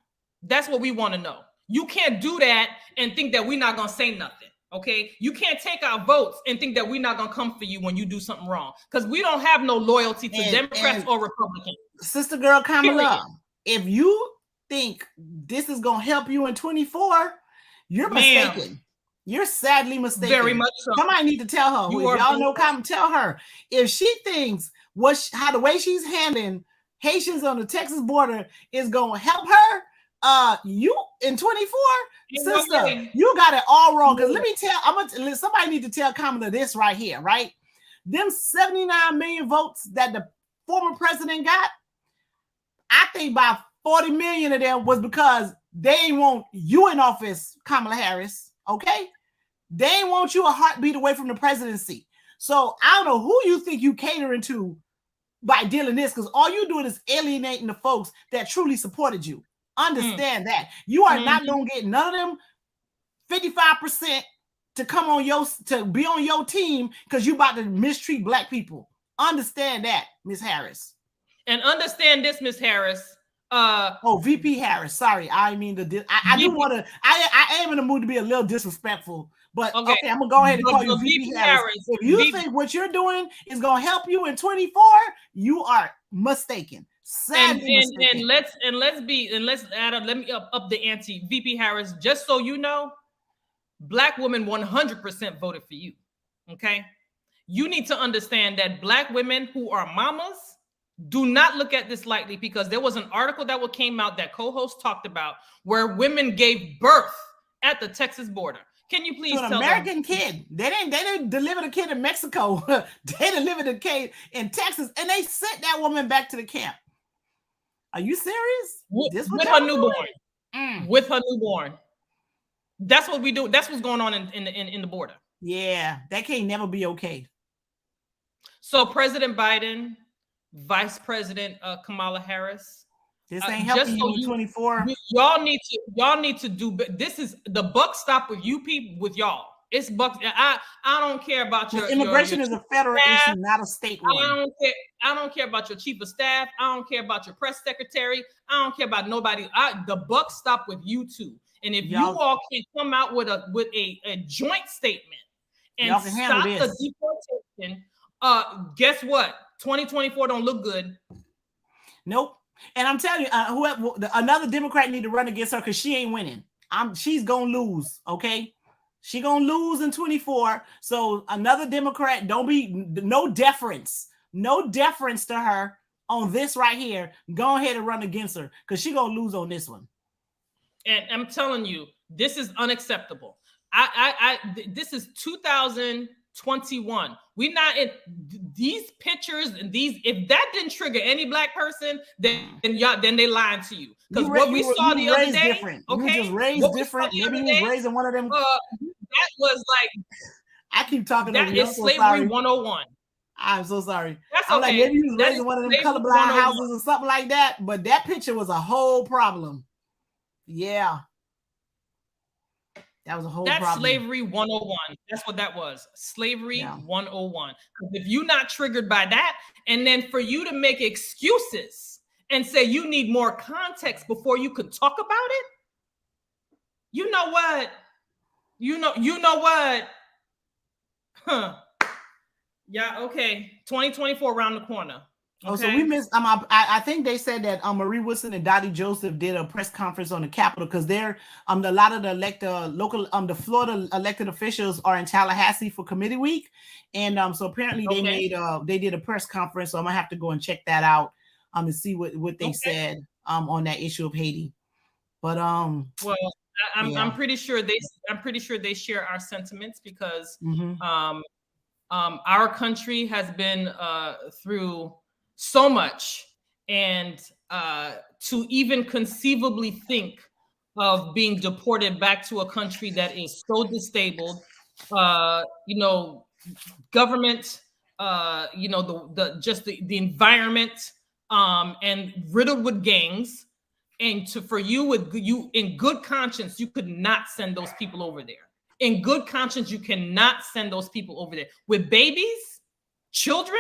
That's what we want to know. You can't do that and think that we're not going to say nothing. Okay, you can't take our votes and think that we're not gonna come for you when you do something wrong, because we don't have no loyalty to Democrats or Republicans. Sister girl Kamala, if you think this is gonna help you in 24, you're mistaken. You're sadly mistaken. Very much so. Somebody need to tell her. If y'all know, come tell her. If she thinks how the way she's handling Haitians on the Texas border is gonna help her, you in 24. Sister, you got it all wrong. Because let me tell, somebody need to tell Kamala this right here, right? Them 79 million votes that the former president got, I think about 40 million of them was because they ain't want you in office, Kamala Harris, okay? They ain't want you a heartbeat away from the presidency. So I don't know who you think you catering to by dealing this, because all you doing is alienating the folks that truly supported you. Understand that you are not gonna get none of them 55% to come on to be on your team because you about to mistreat black people. Understand that, Miss Harris. And understand this, Miss Harris. VP Harris. Sorry, I mean I do want to. I am in the mood to be a little disrespectful, but okay I'm gonna go ahead and call you VP Harris. If you think what you're doing is gonna help you in 24, you are mistaken. And let's add up. Let me up the ante, VP Harris. Just so you know, Black women 100% voted for you. Okay, you need to understand that Black women who are mamas do not look at this lightly, because there was an article that came out that co-host talked about where women gave birth at the Texas border. Can you please tell an American kid? They didn't deliver the kid in Mexico. They delivered the kid in Texas, and they sent that woman back to the camp. Are you serious? With her newborn. With her newborn. That's what we do. That's what's going on in the border. Yeah, that can't never be okay. So President Biden, Vice President Kamala Harris, This ain't just helping so you in 24. y'all need to do. This is the buck stop with you people, with y'all. It's bucks. I don't care about your Immigration is a federal issue, staff. not a state I one. don't care. I don't care about your chief of staff. I don't care about your press secretary. I don't care about nobody. The buck stop with you two. And if you all can come out with a joint statement and stop the deportation, guess what? 2024 don't look good. Nope. And I'm telling you, whoever another Democrat need to run against her because she ain't winning. She's gonna lose. Okay, she gonna lose in 24. So another Democrat, no deference to her on this right here. Go ahead and run against her because she gonna lose on this one. And I'm telling you, this is unacceptable. This is 2021. We're not in these pictures and these. If that didn't trigger any black person, then they lied to you. Because what we saw the other day, different. Okay, you just raised different. Maybe you was raising one of them. That was like, I keep talking. That is slavery 101. I'm so sorry. That's I'm okay. Like maybe you was raising one of them colorblind houses or something like that. But that picture was a whole problem. Yeah. That was a whole problem. Slavery 101. That's what that was. Slavery 101. If you're not triggered by that, and then for you to make excuses and say you need more context before you could talk about it, you know what? You know what? Huh. Yeah, okay. 2024 around the corner. Okay. Oh, so we missed. I think they said that Marie Wilson and Dottie Joseph did a press conference on the Capitol because they're a lot of the the Florida elected officials are in Tallahassee for committee week, and so apparently they did a press conference. So I'm gonna have to go and check that out and see what they said on that issue of Haiti. But well, I'm pretty sure they share our sentiments because our country has been through so much, and to even conceivably think of being deported back to a country that is so disabled, government, the environment, and riddled with gangs, and for you in good conscience, you could not send those people over there. In good conscience, you cannot send those people over there with babies, children.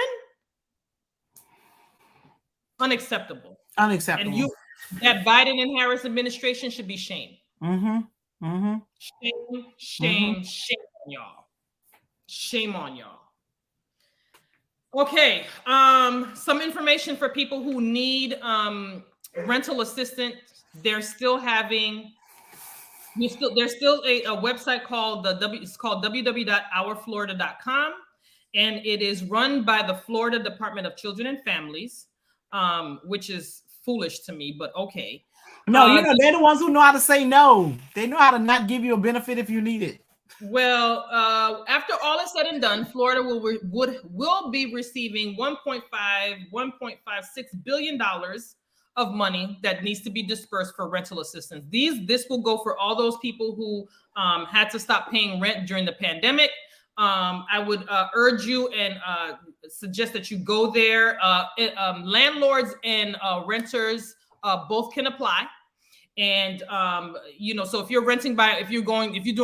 Unacceptable. And that Biden and Harris administration should be shamed. Shame on y'all. Shame on y'all. Okay. Some information for people who need rental assistance. There's still a website called it's called www.ourflorida.com, and it is run by the Florida Department of Children and Families. Which is foolish to me, but okay. No, they're the ones who know how to say no. They know how to not give you a benefit if you need it. Well, after all is said and done, Florida will be receiving $1.56 billion of money that needs to be dispersed for rental assistance. This will go for all those people who had to stop paying rent during the pandemic. I would urge you and suggest that you go there. Landlords and renters both can apply. And so if you're doing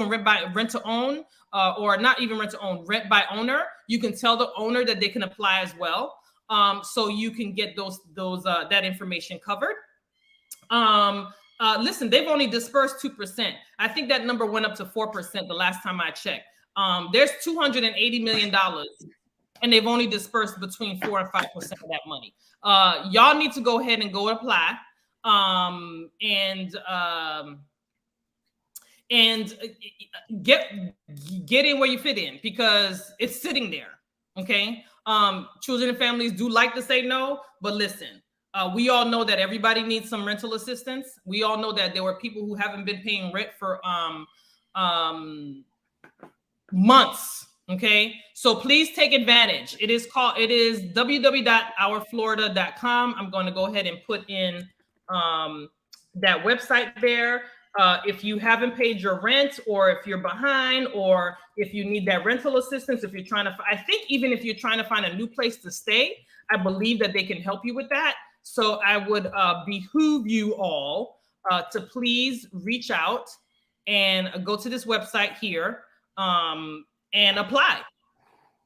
rent to own, or not even rent to own, rent by owner, you can tell the owner that they can apply as well. So you can get that information covered. Listen, they've only dispersed 2%. I think that number went up to 4% the last time I checked. There's $280 million, and they've only dispersed between 4 and 5% of that money. Y'all need to go ahead and go apply, and get in where you fit in, because it's sitting there. Okay. Children and families do like to say no, but listen, we all know that everybody needs some rental assistance. We all know that there were people who haven't been paying rent for months. Okay, so please take advantage. It is www.ourflorida.com. I'm going to go ahead and put in that website there. If you haven't paid your rent, or if you're behind, or if you need that rental assistance, if you're trying to, I think even if you're trying to find a new place to stay, I believe that they can help you with that. So I would behoove you all to please reach out and go to this website here and apply.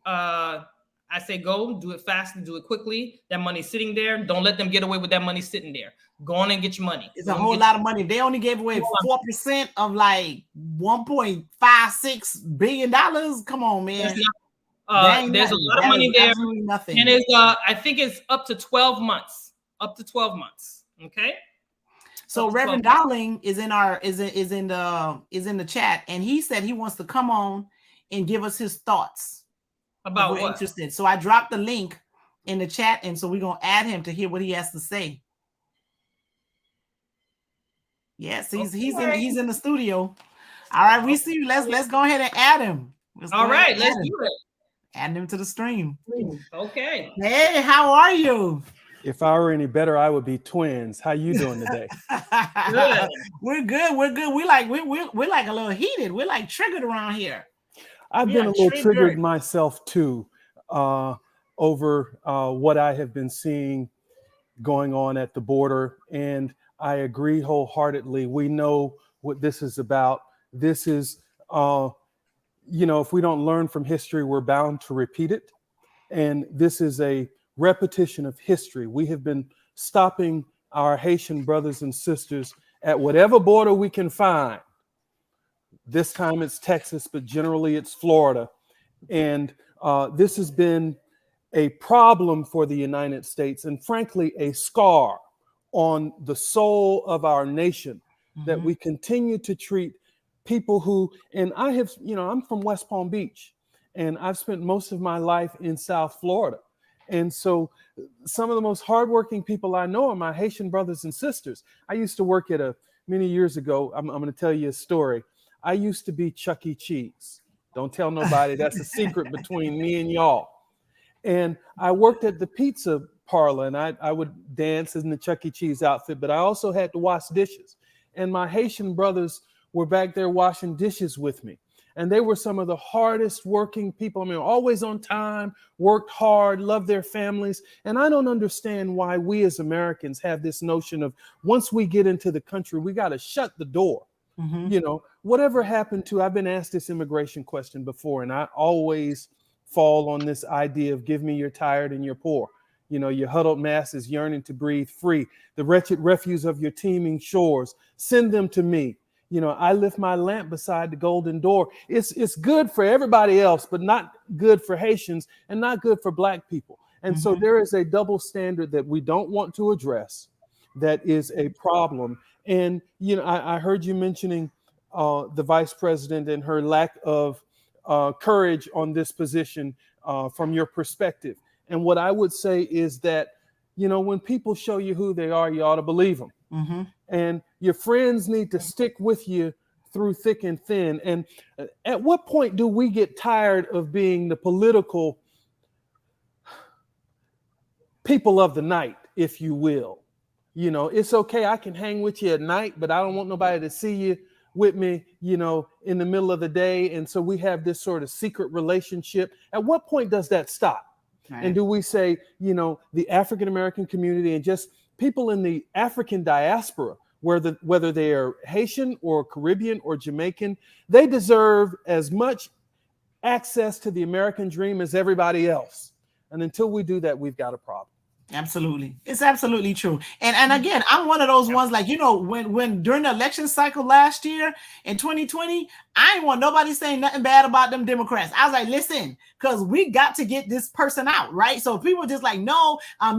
I say go, do it fast and do it quickly. That money's sitting there. Don't let them get away with that money sitting there. Go on and get your money. It's a whole lot of money. They only gave away 4% of like $1.56 billion. Come on, man. There's a lot of money there. Nothing. And it's I think it's up to 12 months. Up to 12 months. Okay. So Reverend Dowling is in the chat, and he said he wants to come on and give us his thoughts about what. Interested. So I dropped the link in the chat, and so we're gonna add him to hear what he has to say. Yes, he's in the studio. All right, we see you. Let's go ahead and add him. Let's do it. Add him to the stream. Okay. Hey, how are you? If I were any better, I would be twins. How you doing today? Good. We're good. We're like a little heated. We're like triggered around here. I've been a little triggered myself too over what I have been seeing going on at the border, and I agree wholeheartedly. We know what this is about. This is, if we don't learn from history, we're bound to repeat it. And this is a repetition of history. We have been stopping our Haitian brothers and sisters at whatever border we can find. This time it's Texas, but generally it's Florida. And this has been a problem for the United States, and frankly, a scar on the soul of our nation, that we continue to treat people who, and I have, I'm from West Palm Beach, and I've spent most of my life in South Florida. And so some of the most hardworking people I know are my Haitian brothers and sisters. I used to work many years ago, I'm going to tell you a story. I used to be Chuck E. Cheese. Don't tell nobody. That's a secret between me and y'all. And I worked at the pizza parlor, and I would dance in the Chuck E. Cheese outfit, but I also had to wash dishes. And my Haitian brothers were back there washing dishes with me. And they were some of the hardest working people. I mean, always on time, worked hard, loved their families. And I don't understand why we as Americans have this notion of once we get into the country, we got to shut the door. Whatever happened to, I've been asked this immigration question before, and I always fall on this idea of give me your tired and your poor. Your huddled masses yearning to breathe free, the wretched refuse of your teeming shores, send them to me. I lift my lamp beside the golden door. It's good for everybody else, but not good for Haitians and not good for Black people. And so there is a double standard that we don't want to address that is a problem. And, I heard you mentioning the vice president and her lack of courage on this position from your perspective. And what I would say is that, when people show you who they are, you ought to believe them. And your friends need to stick with you through thick and thin. And at what point do we get tired of being the political people of the night, if you will? It's okay. I can hang with you at night, but I don't want nobody to see you with me, in the middle of the day. And so we have this sort of secret relationship. At what point does that stop? Right. And do we say, the African-American community and just people in the African diaspora, whether they are Haitian or Caribbean or Jamaican, they deserve as much access to the American dream as everybody else. And until we do that, we've got a problem. Absolutely. It's absolutely true. And again, I'm one of those ones like, when during the election cycle last year in 2020, I ain't want nobody saying nothing bad about them Democrats. I was like, listen, because we got to get this person out, right? So people just like, no, I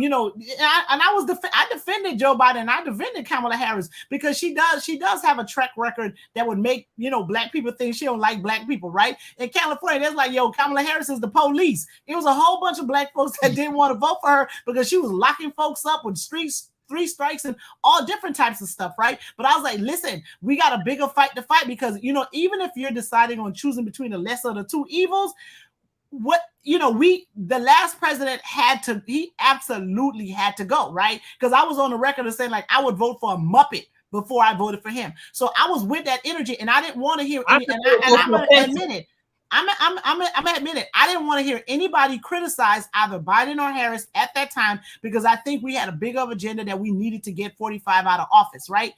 defended Joe Biden. I defended Kamala Harris because she does have a track record that would make, Black people think she don't like Black people, right? In California, that's like, Kamala Harris is the police. It was a whole bunch of Black folks that didn't want to vote for her because she was locking folks up with three strikes and all different types of stuff, right? But I was like, listen, we got a bigger fight to fight because, even if you're deciding on choosing between the lesser of the two evils, the last president he absolutely had to go, right? Because I was on the record of saying like, I would vote for a Muppet before I voted for him. So I was with that energy and I didn't want to hear, and I'm going to admit it. I'm admit it. I didn't want to hear anybody criticize either Biden or Harris at that time because I think we had a big of agenda that we needed to get 45 out of office, right?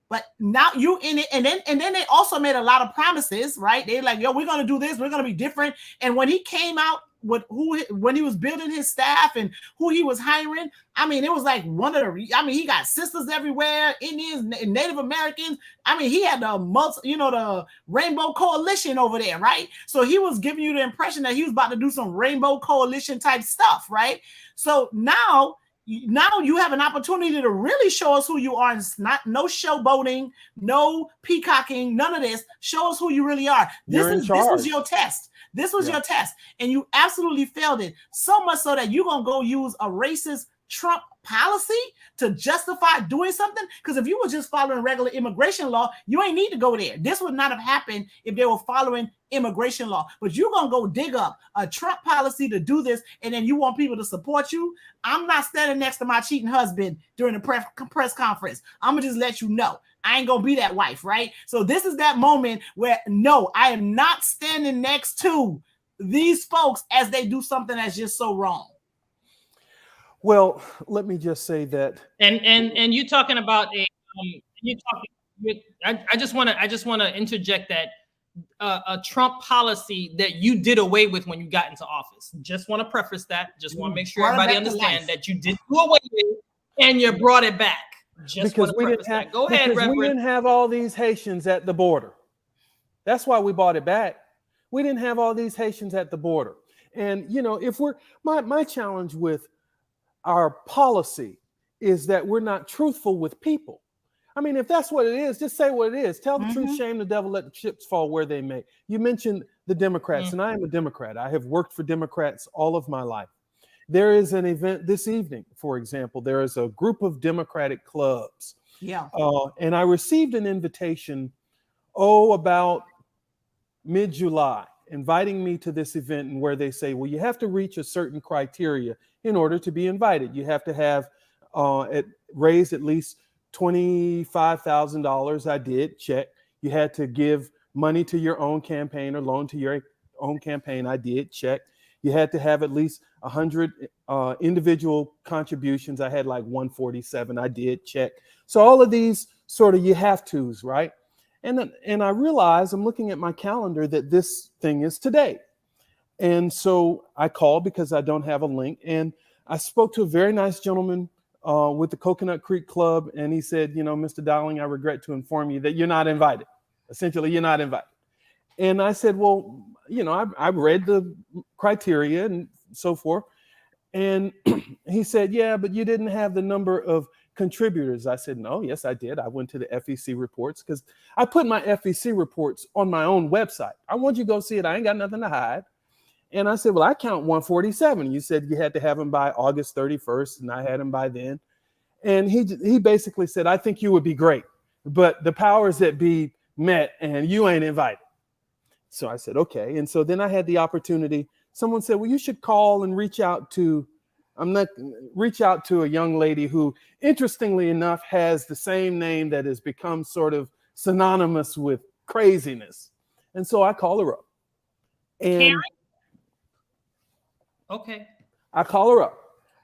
But now you in it, and then they also made a lot of promises, right? They're like, yo, we're gonna do this, we're gonna be different. And when he came out with when he was building his staff and who he was hiring, I mean, it was like he got sisters everywhere, Indians, Native Americans. I mean, he had the Rainbow Coalition over there, right? So he was giving you the impression that he was about to do some Rainbow Coalition type stuff, right? So now you have an opportunity to really show us who you are. It's no showboating, no peacocking, none of this. Show us who you really are. This was your test. This was your test, and you absolutely failed it. So much so that you're gonna go use a racist Trump policy to justify doing something. Because if you were just following regular immigration law, you ain't need to go there. This would not have happened if they were following immigration law. But you're gonna go dig up a Trump policy to do this, and then you want people to support you. I'm not standing next to my cheating husband during the press conference. I'm gonna just let you know. I ain't gonna be that wife, right? So this is that moment where no, I am not standing next to these folks as they do something that's just so wrong. Well, let me just say that, and you talking about I just want to interject that a Trump policy that you did away with when you got into office. Just want to preface that. Just want to make sure everybody understands that you did do away with and you brought it back. Just because we didn't have, Go ahead, Reverend. We didn't have all these Haitians at the border. That's why we bought it back. We didn't have all these Haitians at the border. And if my challenge with our policy is that we're not truthful with people. I mean, if that's what it is, just say what it is. Tell the truth, shame the devil, let the chips fall where they may. You mentioned the Democrats, and I am a Democrat. I have worked for Democrats all of my life. There is an event this evening, for example. There is a group of Democratic clubs. Yeah. And I received an invitation, about mid-July, inviting me to this event, and where they say, well, you have to reach a certain criteria in order to be invited. You have to have raised at least $25,000. I did, check. You had to give money to your own campaign or loan to your own campaign. I did, check. You had to have at least 100 individual contributions. I had like 147. I did, check. So all of these sort of you have tos, right? And I realize, I'm looking at my calendar, that this thing is today. And so I called because I don't have a link. And I spoke to a very nice gentleman with the Coconut Creek Club. And he said, Mr. Dowling, I regret to inform you that you're not invited. Essentially, you're not invited. And I said, well, I read the criteria and so forth. And he said, yeah, but you didn't have the number of contributors. I said, no, yes, I did. I went to the FEC reports because I put my FEC reports on my own website. I want you to go see it. I ain't got nothing to hide. And I said, well, I count 147. You said you had to have them by August 31st, and I had them by then. And he basically said, I think you would be great, but the powers that be met, and you ain't invited. So I said, okay. And so then I had the opportunity. Someone said, well, you should call and reach out to a young lady who, interestingly enough, has the same name that has become sort of synonymous with craziness. And so I call her up. And Karen? Okay. I call her up.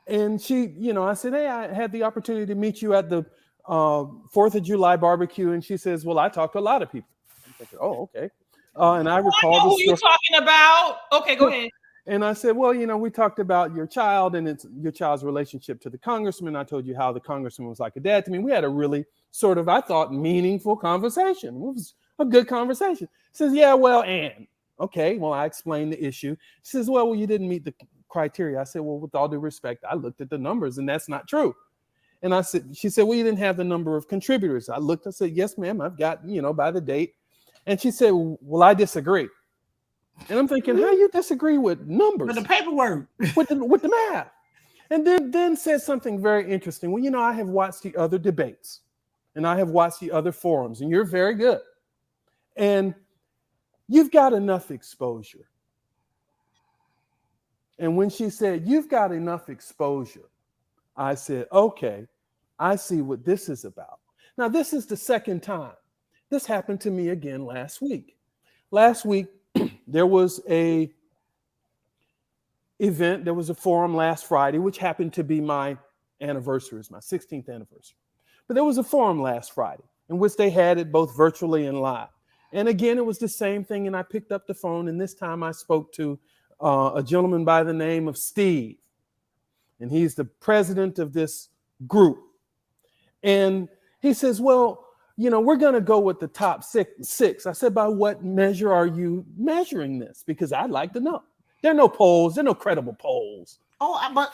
And she, I said, hey, I had the opportunity to meet you at the 4th of July barbecue. And she says, well, I talked to a lot of people. I'm thinking, oh, okay. And I recall. I know who you're talking about. Okay, go ahead. And I said, well, we talked about your child and your child's relationship to the congressman. I told you how the congressman was like a dad to me. We had a really sort of, I thought, meaningful conversation. It was a good conversation. She says, yeah, well, and okay, well, I explained the issue. She says, well, you didn't meet the criteria. I said, well, with all due respect, I looked at the numbers and that's not true. And she said, well, you didn't have the number of contributors. I looked, I said, yes, ma'am, I've got, by the date. And she said, well, I disagree. And I'm thinking, how you disagree with numbers? With the paperwork. with the math. And then said something very interesting. Well, I have watched the other debates and I have watched the other forums, and you're very good. And you've got enough exposure. And when she said, you've got enough exposure, I said, okay, I see what this is about. Now, this is the second time. This happened to me again last week. Last week, there was a event, there was a forum last Friday, which happened to be my anniversary, it's my 16th anniversary. But there was a forum last Friday in which they had it both virtually and live. And again, it was the same thing. And I picked up the phone, and this time I spoke to a gentleman by the name of Steve. And he's the president of this group. And he says, well, you know, we're going to go with the top six. I said, by what measure are you measuring this? Because I'd like to know. There are no polls. There are no credible polls. Oh, but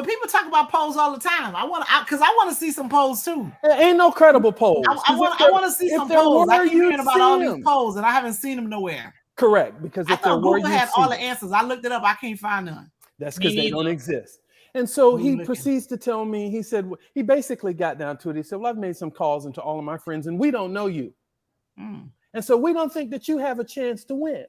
people talk about polls all the time. I want to see some polls too. There ain't no credible polls. I want to see some polls. I keep hearing about all these polls, and I haven't seen them nowhere. Correct, because if there were, Google had all the answers. I looked it up. I can't find none. That's because they don't exist. And so he proceeds to tell me. He said he basically got down to it. He said, "Well, I've made some calls into all of my friends, and we don't know you, and so we don't think that you have a chance to win."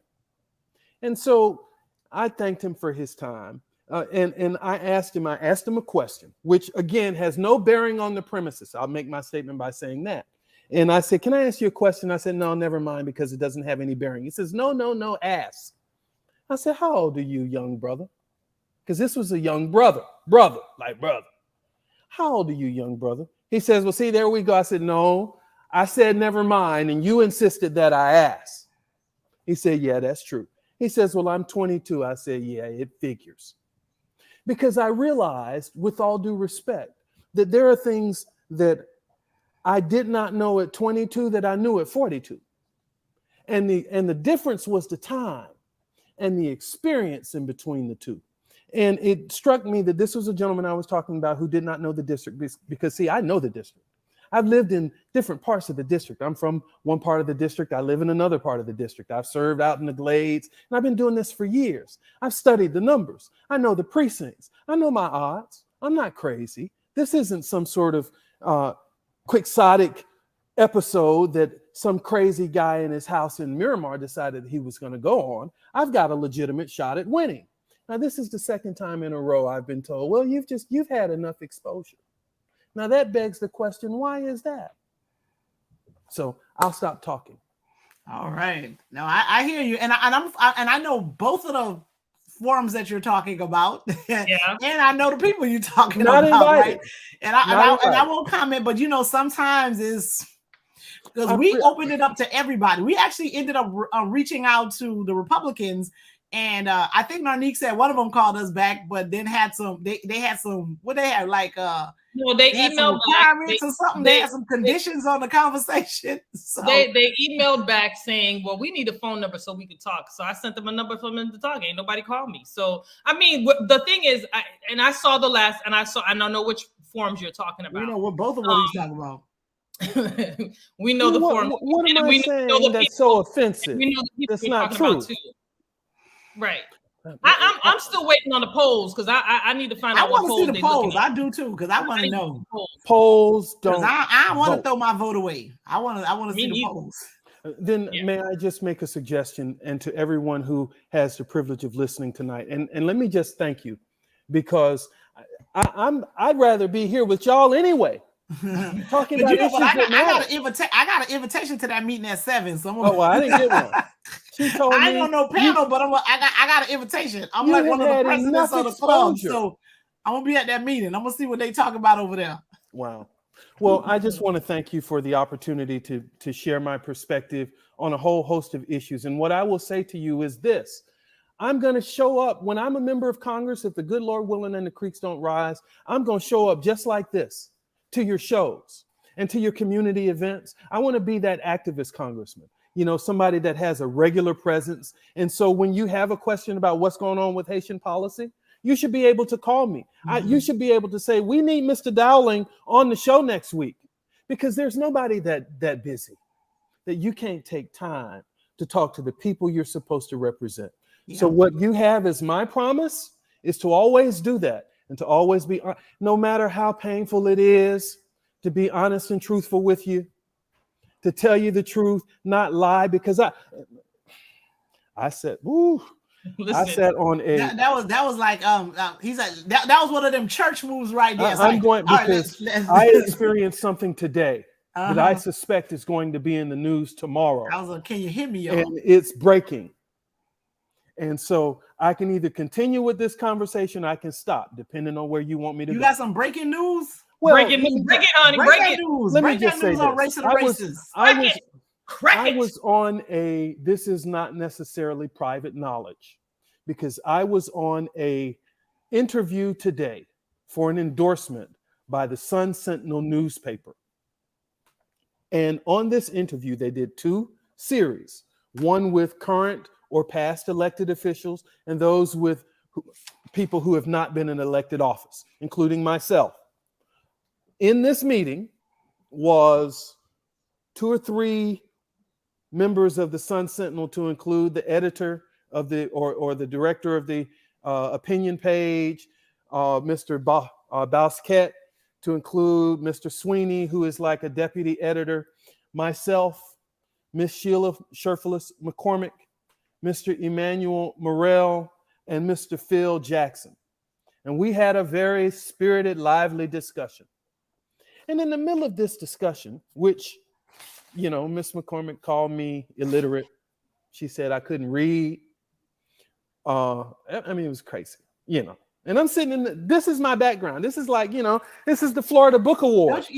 And so I thanked him for his time. And I asked him a question, which again has no bearing on the premises. I'll make my statement by saying that. And I said, can I ask you a question? I said, no, never mind, because it doesn't have any bearing. He says, no, ask. I said, how old are you, young brother? Because this was a young brother. How old are you, young brother? He says, well, see, there we go. I said, no, I said, never mind. And you insisted that I ask. He said, yeah, that's true. He says, well, I'm 22. I said, yeah, it figures. Because I realized, with all due respect, that there are things that I did not know at 22 that I knew at 42. And the difference was the time and the experience in between the two. And it struck me that this was a gentleman I was talking about who did not know the district because, see, I know the district. I've lived in different parts of the district. I'm from one part of the district. I live in another part of the district. I've served out in the Glades, and I've been doing this for years. I've studied the numbers. I know the precincts. I know my odds. I'm not crazy. This isn't some sort of quixotic episode that some crazy guy in his house in Miramar decided he was going to go on. I've got a legitimate shot at winning. Now, this is the second time in a row I've been told, well, you've had enough exposure. Now that begs the question, why is that? So I'll stop talking. All right. Now I hear you, and I know both of the forums that you're talking about, yeah. And I know the people you're talking Not about, invited. right? And I won't comment, but you know, sometimes it's because we opened it up to everybody. We actually ended up reaching out to the Republicans. And I think Narnique said one of them called us back, but then had some. They had some. What they had like no, they emailed requirements or something. They had some conditions on the conversation. So they emailed back saying, "Well, we need a phone number so we could talk." So I sent them a number for them to talk. Ain't nobody called me. So I mean, the thing is, I saw the last, and I don't know which forums you're talking about. We know what both of what he's talking about. We know the forums. What am I saying that's so offensive? We know the people that's not true. Right. I'm still waiting on the polls because I need to find out. I want to see the polls. I do too because I want to know. Polls don't. I want to throw my vote away. I want to see the polls. Then may I just make a suggestion, and to everyone who has the privilege of listening tonight, and let me just thank you, because I'd rather be here with y'all anyway. Talking about issues that matter. I got an invitation to that meeting at 7. So I didn't get one. She told me I ain't on no panel, but I got an invitation. I'm like one of the presidents of the club, so I'm gonna be at that meeting. I'm gonna see what they talk about over there. Wow. Well, I just want to thank you for the opportunity to share my perspective on a whole host of issues. And what I will say to you is this: I'm going to show up when I'm a member of Congress. If the good Lord willing and the creeks don't rise, I'm going to show up just like this to your shows and to your community events. I want to be that activist congressman, you know, somebody that has a regular presence. And so when you have a question about what's going on with Haitian policy, you should be able to call me. You should be able to say, we need Mr. Dowling on the show next week, because there's nobody that busy that you can't take time to talk to the people you're supposed to represent. Yeah. So what you have as my promise is to always do that. And to always be, no matter how painful it is, to be honest and truthful with you, to tell you the truth, not lie. Because I said, woo, I sat on a. That was like he's like that was one of them church moves right there. I'm going because I experienced something today that I suspect is going to be in the news tomorrow. I was like, can you hear me? And it's breaking. And so I can either continue with this conversation, I can stop, depending on where you want me to go. You got some breaking news? Well, break it, honey. Break it. News. Let me break just that say news on this. Race of the Races. I was on a, this is not necessarily private knowledge, because I was on a interview today for an endorsement by the Sun Sentinel newspaper. And on this interview, they did 2 series, one with current or past elected officials and those with people who have not been in elected office, including myself. In this meeting was 2 or 3 members of the Sun Sentinel, to include the editor of the, or the director of the opinion page, Mr. Bousquet, to include Mr. Sweeney, who is like a deputy editor, myself, Miss Sheila Sherfulis McCormick, Mr. Emmanuel Morrell, and Mr. Phil Jackson. And we had a very spirited, lively discussion. And in the middle of this discussion, which, you know, Miss McCormick called me illiterate. She said I couldn't read. I mean, it was crazy, you know. And I'm sitting in this is my background. This is like, you know, this is the Florida Book Award. That's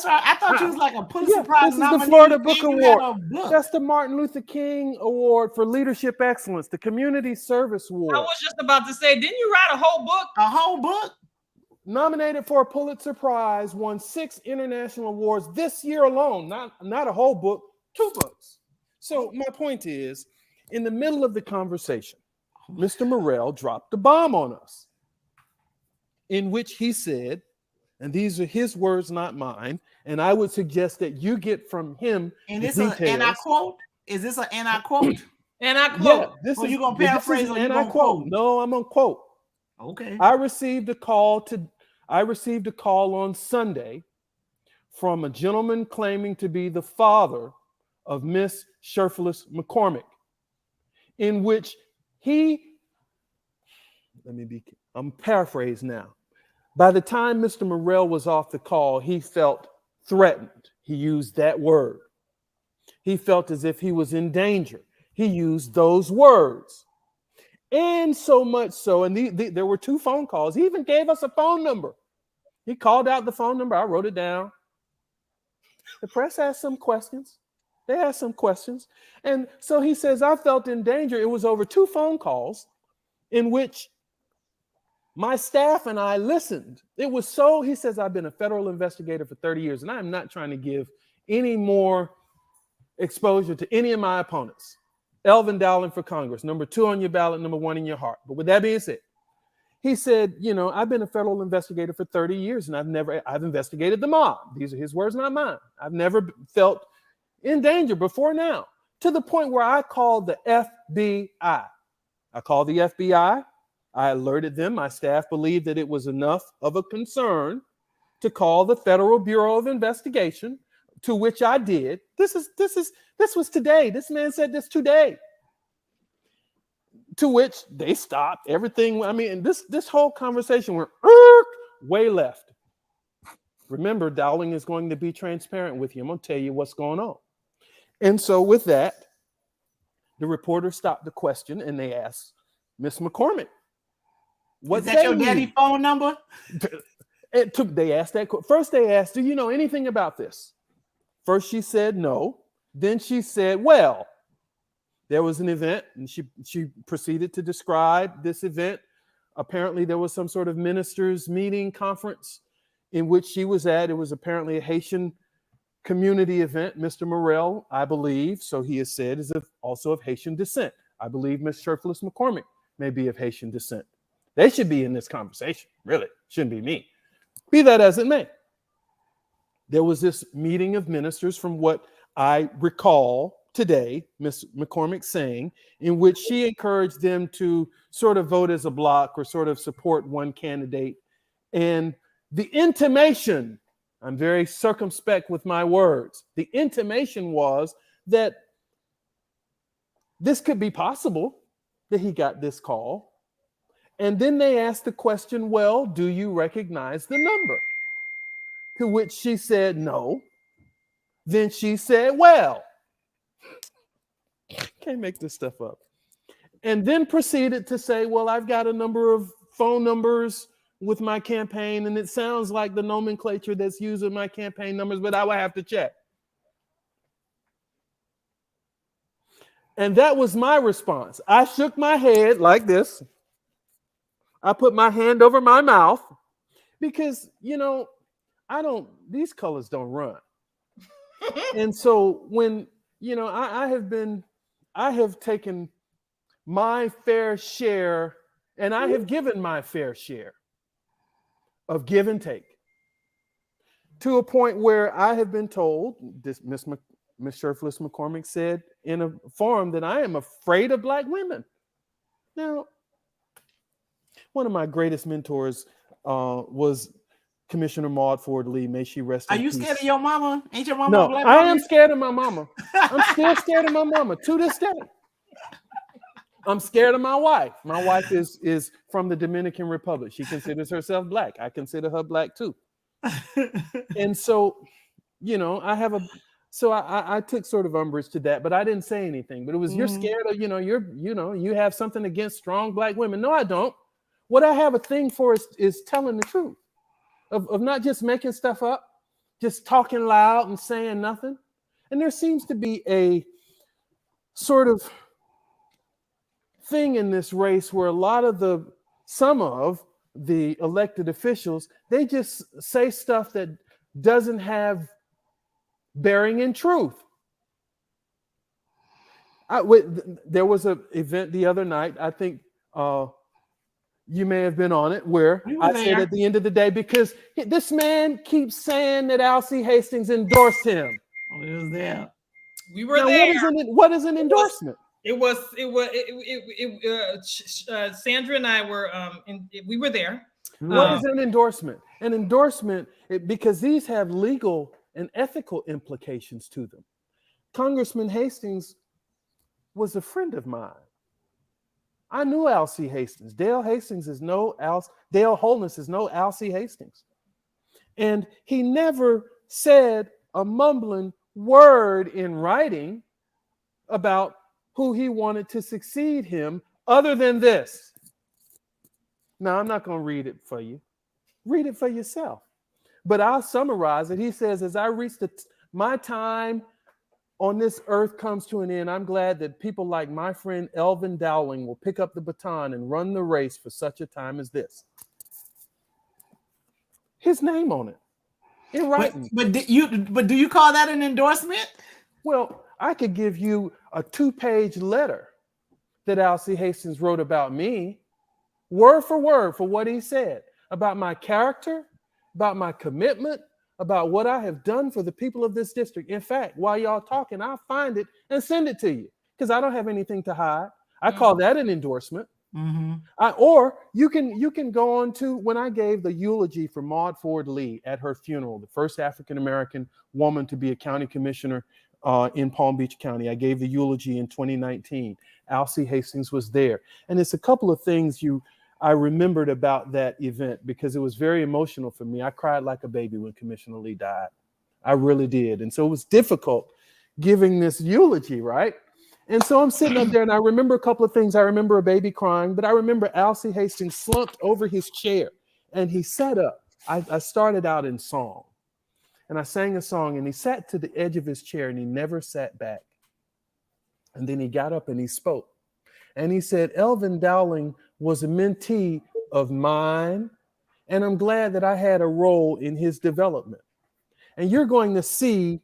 right. I thought you was like a Pulitzer Prize nominee. This is the Florida Book Award. That's the Martin Luther King Award for Leadership Excellence, the Community Service Award. I was just about to say, didn't you write a whole book? A whole book? Nominated for a Pulitzer Prize, won 6 international awards this year alone. Not a whole book, 2 books. So my point is, in the middle of the conversation, Mr. Morrell dropped a bomb on us, in which he said, and these are his words, not mine, and I would suggest that you get from him and this is an I quote? Is this an I quote? And I quote. Yeah, this is, you gonna paraphrase or you gonna quote? No, I'm gonna quote. Okay. I received a call on Sunday from a gentleman claiming to be the father of Miss Sherfulis McCormick, in which I'm paraphrasing now. By the time Mr. Morrell was off the call, he felt threatened. He used that word. He felt as if he was in danger. He used those words. And so much so, and there were 2 phone calls. He even gave us a phone number. He called out the phone number. I wrote it down. The press asked some questions. They asked some questions. And so he says, I felt in danger. It was over 2 phone calls in which my staff and I listened. It was so, he says, I've been a federal investigator for 30 years, and I'm not trying to give any more exposure to any of my opponents. Elvin Dowling for Congress, number 2 on your ballot, number 1 in your heart. But with that being said, he said, you know, I've been a federal investigator for 30 years, and I've investigated the mob. These are his words, not mine. I've never felt in danger before now, to the point where I called the FBI. I called the FBI. I alerted them. My staff believed that it was enough of a concern to call the Federal Bureau of Investigation, to which I did. This was today. This man said this today. To which they stopped everything. I mean, this whole conversation went way left. Remember, Dowling is going to be transparent with you. I'm going to tell you what's going on. And so with that, the reporter stopped the question and they asked Miss McCormick, "Is that your daddy phone number?" They asked that. First they asked, "Do you know anything about this?" First she said no. Then she said, well, there was an event, and she proceeded to describe this event. Apparently there was some sort of ministers meeting conference in which she was at. It was apparently a Haitian community event. Mr. Morrell, I believe, so he has said, is also of Haitian descent. I believe Ms. Sherfulis McCormick may be of Haitian descent. They should be in this conversation, really. Shouldn't be me. Be that as it may. There was this meeting of ministers, from what I recall today, Ms. McCormick saying, in which she encouraged them to sort of vote as a block or sort of support one candidate. And the intimation, I'm very circumspect with my words, the intimation was that this could be possible, that he got this call. And then they asked the question, well, do you recognize the number? To which she said no. Then she said, well, can't make this stuff up. and then proceeded to say, well, I've got a number of phone numbers with my campaign, and it sounds like the nomenclature that's used in my campaign numbers, but I will have to check. And that was my response. I shook my head like this. I put my hand over my mouth because, these colors don't run. And so when, I have taken my fair share, and I have given my fair share of give and take, to a point where I have been told, this Miss Sherfless McCormick said in a forum, that I am afraid of Black women. Now, one of my greatest mentors was Commissioner Maud Ford Lee. May she rest in peace. Are you scared of your mama? Ain't your mama a Black woman? woman? I am scared of my mama. I'm still scared of my mama to this day. I'm scared of my wife. My wife is from the Dominican Republic. She considers herself Black. I consider her Black too. And so, I took sort of umbrage to that, but I didn't say anything. But it was, you're scared of, you have something against strong Black women. No, I don't. What I have a thing for is telling the truth, of not just making stuff up, just talking loud and saying nothing. And there seems to be a sort of thing in this race where some of the elected officials, they just say stuff that doesn't have bearing in truth. There was an event the other night, I think you may have been on it, where I said at the end of the day, because this man keeps saying that Alcee Hastings endorsed him. Oh, it was there. We were there. What is an endorsement? Sandra and I were we were there. What is an endorsement? An endorsement, because these have legal and ethical implications to them. Congressman Hastings was a friend of mine. I knew Alcee Hastings. Dale Holness is no Alcee Hastings. And he never said a mumbling word in writing about who he wanted to succeed him, other than this. Now, I'm not going to read it for you. Read it for yourself. But I'll summarize it. He says, as I reach my time on this earth comes to an end, I'm glad that people like my friend Elvin Dowling will pick up the baton and run the race for such a time as this. His name on it, in writing. But do you call that an endorsement? Well, I could give you a 2-page letter that Alcee Hastings wrote about me, word for word, for what he said about my character, about my commitment, about what I have done for the people of this district. In fact, while y'all talking, I'll find it and send it to you, because I don't have anything to hide. I call that an endorsement. Mm-hmm. Or you can go on to when I gave the eulogy for Maud Ford Lee at her funeral, the first African-American woman to be a county commissioner in Palm Beach County. I gave the eulogy in 2019. Alcee Hastings was there. And it's a couple of things I remembered about that event, because it was very emotional for me. I cried like a baby when Commissioner Lee died. I really did. And so it was difficult giving this eulogy, right? And so I'm sitting up there and I remember a couple of things. I remember a baby crying, but I remember Alcee Hastings slumped over his chair and he sat up. I started out in song and I sang a song, and he sat to the edge of his chair and he never sat back. And then he got up and he spoke. And he said, Elvin Dowling was a mentee of mine, and I'm glad that I had a role in his development. And you're going to see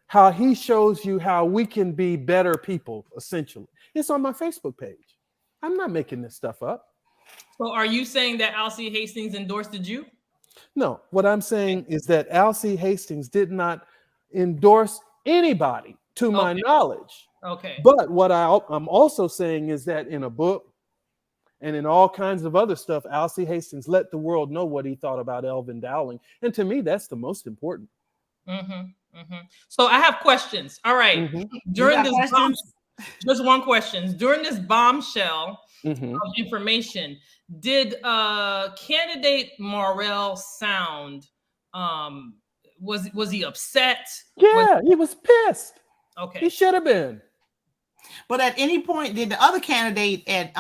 how he shows you how we can be better people, essentially. It's on my Facebook page. I'm not making this stuff up. So are you saying that Alcee Hastings endorsed you? No, what I'm saying is that Alcee Hastings did not endorse anybody to my knowledge. Okay. But what I'm also saying is that in a book and in all kinds of other stuff, Alcee Hastings let the world know what he thought about Elvin Dowling. And to me, that's the most important. Mm-hmm, mm-hmm. So I have questions. All right. Mm-hmm. During this just one question. During this bombshell mm-hmm. of information, did candidate Morrell sound? Was he upset? Yeah, he was pissed. Okay. He should have been. But at any point, did the other candidate admit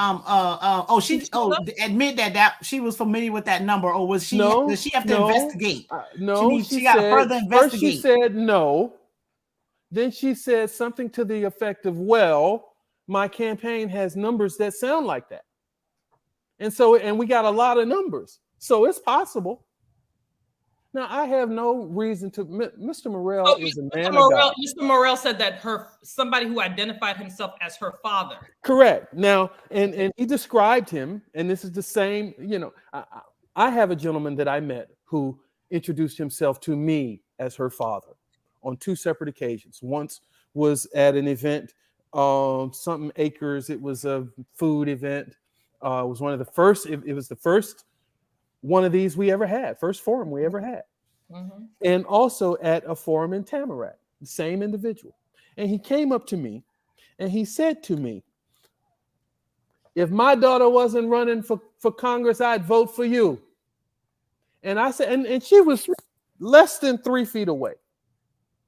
that she was familiar with that number, or was she? No, Does she have to investigate? No, she got to further investigate. First she said no. Then she said something to the effect of, "Well, my campaign has numbers that sound like that," and we got a lot of numbers, so it's possible. Now, I have no reason to. Mr. Morrell is a man of God. Mr. Morrell said that somebody who identified himself as her father. Correct. Now, and he described him, and this is the same. I have a gentleman that I met who introduced himself to me as her father on 2 separate occasions. Once was at an event, something acres. It was a food event. It was one of the first. It was the first one of these we ever had, first forum we ever had. Mm-hmm. And also at a forum in Tamarack, the same individual. And he came up to me and he said to me, "If my daughter wasn't running for Congress, I'd vote for you." And I said, and she was less than 3 feet away.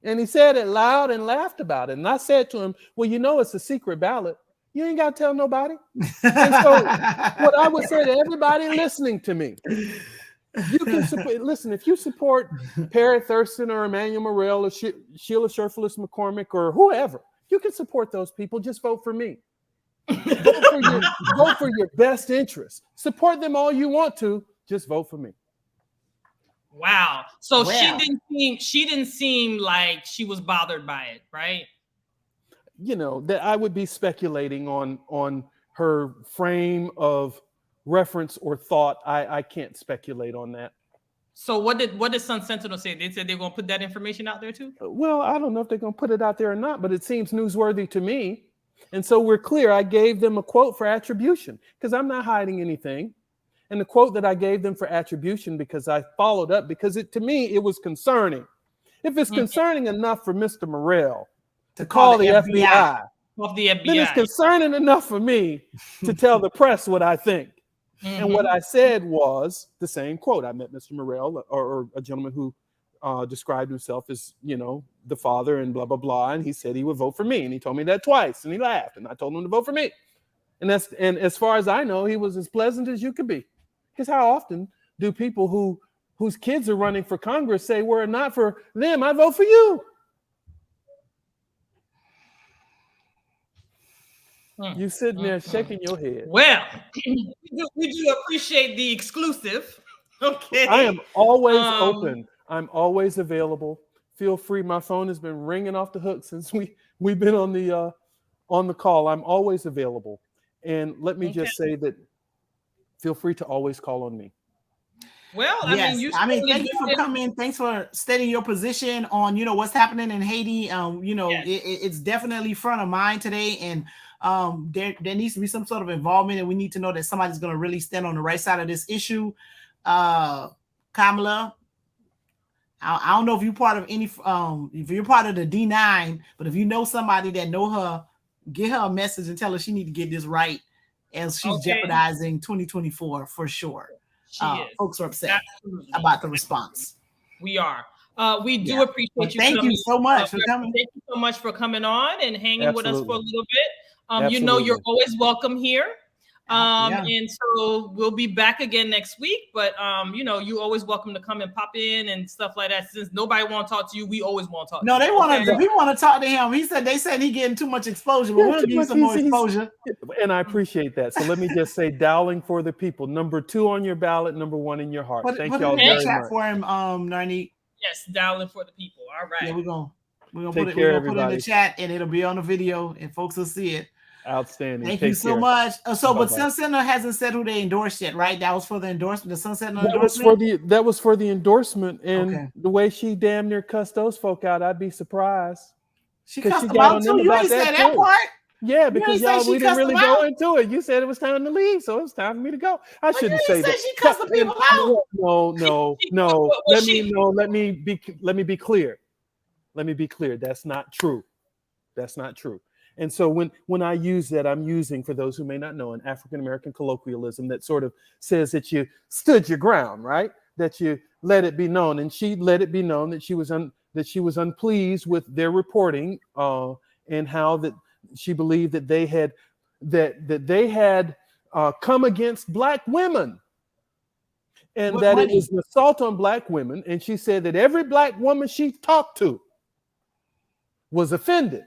And he said it loud and laughed about it. And I said to him, "Well, it's a secret ballot. You ain't got to tell nobody." And so what I would say to everybody listening to me, you can listen, if you support Perry Thurston or Emmanuel Morrell or Sheila Sherfulis McCormick or whoever, you can support those people. Just vote for me. Vote for your best interest. Support them all you want to. Just vote for me. Wow. So she didn't seem like she was bothered by it, right? That I would be speculating on her frame of reference or thought. I can't speculate on that. So what did Sun Sentinel say? They said they're going to put that information out there too? Well, I don't know if they're going to put it out there or not, but it seems newsworthy to me. And so we're clear. I gave them a quote for attribution because I'm not hiding anything. And the quote that I gave them for attribution, because I followed up, because to me, it was concerning. If it's concerning enough for Mr. Morrell to call the FBI, then it's concerning enough for me to tell the press what I think. Mm-hmm. And what I said was the same quote. I met Mr. Morrell, or a gentleman who described himself as, the father and blah, blah, blah. And he said he would vote for me. And he told me that twice. And he laughed. And I told him to vote for me. And as far as I know, he was as pleasant as you could be. Because how often do people whose kids are running for Congress say, "Were it not for them, I'd vote for you"? You sitting there shaking your head. Well, we do appreciate the exclusive. Okay. I am always open. I'm always available. Feel free. My phone has been ringing off the hook since we've been on the call. I'm always available. And let me just say that feel free to always call on me. Well, thank you for coming. Thanks for stating your position on, what's happening in Haiti. It's definitely front of mind today. And there needs to be some sort of involvement, and we need to know that somebody's going to really stand on the right side of this issue. Kamala, I don't know if you're part of if you're part of the D9, but if you know somebody that know her, get her a message and tell her she need to get this right, as she's jeopardizing 2024 for sure. Folks are upset about the response. We are. We do appreciate you. Thank you so much for coming. Thank you so much for coming on and hanging with us for a little bit. You're always welcome here. And so we'll be back again next week, but you're always welcome to come and pop in and stuff like that. Since nobody want to talk to you, we always want to talk. No, they want to. We want to talk to him. They said he getting too much exposure, but we'll give you some more exposure. And I appreciate that. So let me just say, Dowling for the people. Number 2 on your ballot, number 1 in your heart. Thank y'all very much. For him, Narnie. Yes, Dowling for the people. All right. Yeah, we're gonna put it in the chat, and it'll be on the video, and folks will see it. Outstanding. Thank you so much. But Sun Sentinel hasn't said who they endorsed yet, right? That was for the endorsement. The Sun Sentinel endorsement? That was for the endorsement. And the way she damn near cussed those folk out, I'd be surprised. She cussed them out too. You didn't say that part. Yeah, because we didn't really go into it. You said it was time to leave, so it was time for me to go. I shouldn't say that. She cussed the people out. No. Let me be clear. Let me be clear. That's not true. That's not true. And so when I use that, I'm using, for those who may not know, an African-American colloquialism that sort of says that you stood your ground, right? That you let it be known. And she let it be known that she was unpleased with their reporting and how that She believed that they had come against Black women, and that it was an assault on Black women. And she said that every Black woman she talked to was offended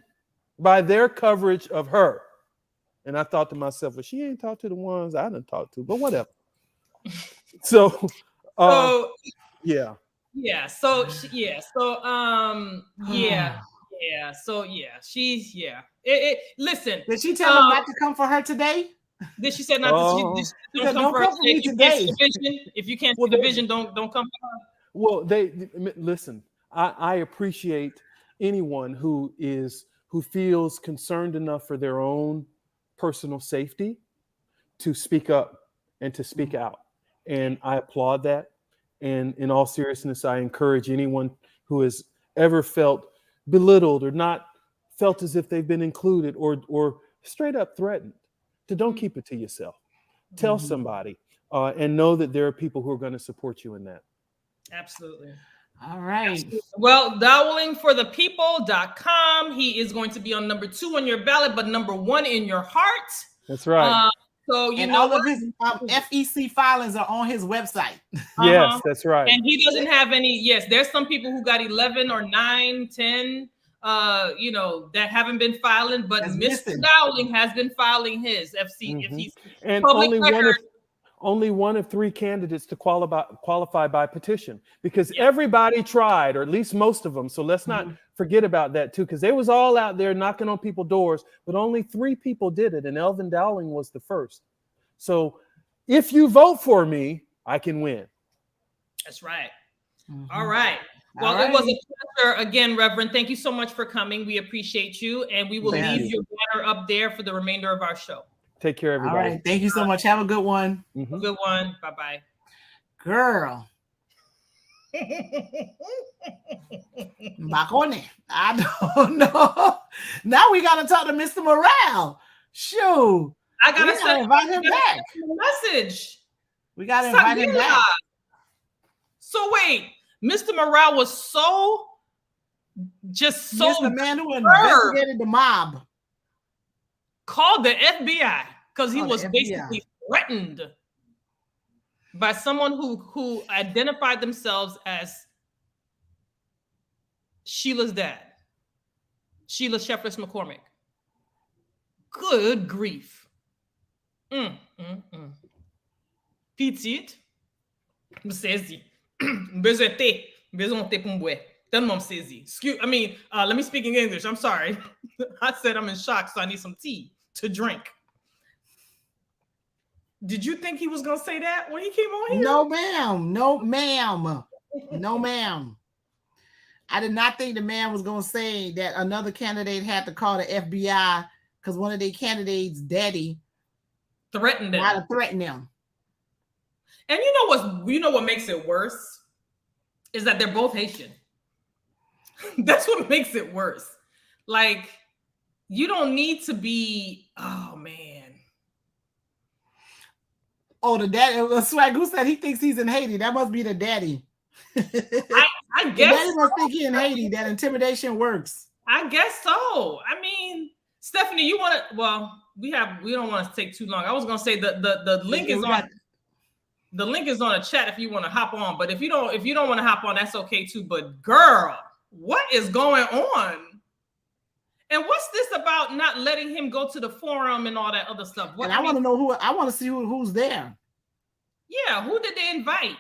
by their coverage of her. And I thought to myself, well, she ain't talked to the ones I didn't talk to, but whatever. So, yeah. Yeah. So, yeah. So, yeah. So, yeah. She's, yeah. Listen. Did she tell him not to come for her today? Did she say not to? Don't come for me today. If you can't see the vision, don't come for her. Well, listen. I appreciate anyone who feels concerned enough for their own personal safety to speak up and to speak out, and I applaud that. And in all seriousness, I encourage anyone who has ever felt belittled or not felt as if they've been included or straight up threatened to don't keep it to yourself. Tell somebody, and know that there are people who are going to support you in that. Absolutely. All right. Absolutely. Well, dowlingforthepeople.com. He is going to be on number 2 on your ballot, but number 1 in your heart. That's right. So you and know all of his FEC filings are on his website. Yes, that's right. And he doesn't have any. Yes, there's some people who got 11 or 9, 10. That haven't been filing, but Mr. Dowling has been filing his FEC. And only one of 3 candidates to qualify by petition, because everybody tried, or at least most of them. So let's not forget about that too, because they was all out there knocking on people's doors, but only 3 people did it, and Elvin Dowling was the first. So if you vote for me, I can win. That's right. All right. Well, it was a pleasure again, Reverend. Thank you so much for coming. We appreciate you, and we will leave your banner up there for the remainder of our show. Take care, everybody. All right. Thank you so much. Have a good one. Good one. Bye-bye. Girl. Bacone. I don't know. Now we got to talk to Mr. Morale. Shoo. I got to invite him back. Message. We got to invite him back. So wait, Mr. Morale was so He's the man who investigated the mob. Called the FBI because he was basically threatened by someone who identified themselves as Sheila's dad, Sheila Sheffless McCormick. Good grief. Petite. Msezi. Besoin te pour m'boire. Tellement msezi. Let me speak in English. I'm sorry. I said I'm in shock, so I need some tea to drink. Did you think he was going to say that when he came on here? No, ma'am. No, ma'am. No, ma'am. I did not think the man was going to say that another candidate had to call the FBI because one of their candidates' daddy threatened them. Might have threatened them. And you know what makes it worse is that they're both Haitian. That's what makes it worse. Like, you don't need to be, oh man. Oh, the daddy, Swagoo said he thinks he's in Haiti. That must be the daddy. I guess. The daddy must think he's in Haiti. That intimidation works. I guess so. I mean, Stephanie, you want to, well, we don't want to take too long. I was going to say the link is on. The link is on the chat if you want to hop on. But if you don't want to hop on, that's okay too. But girl, what is going on? And what's this about not letting him go to the forum and all that other stuff? And I want to know I want to see who's there. Yeah, who did they invite?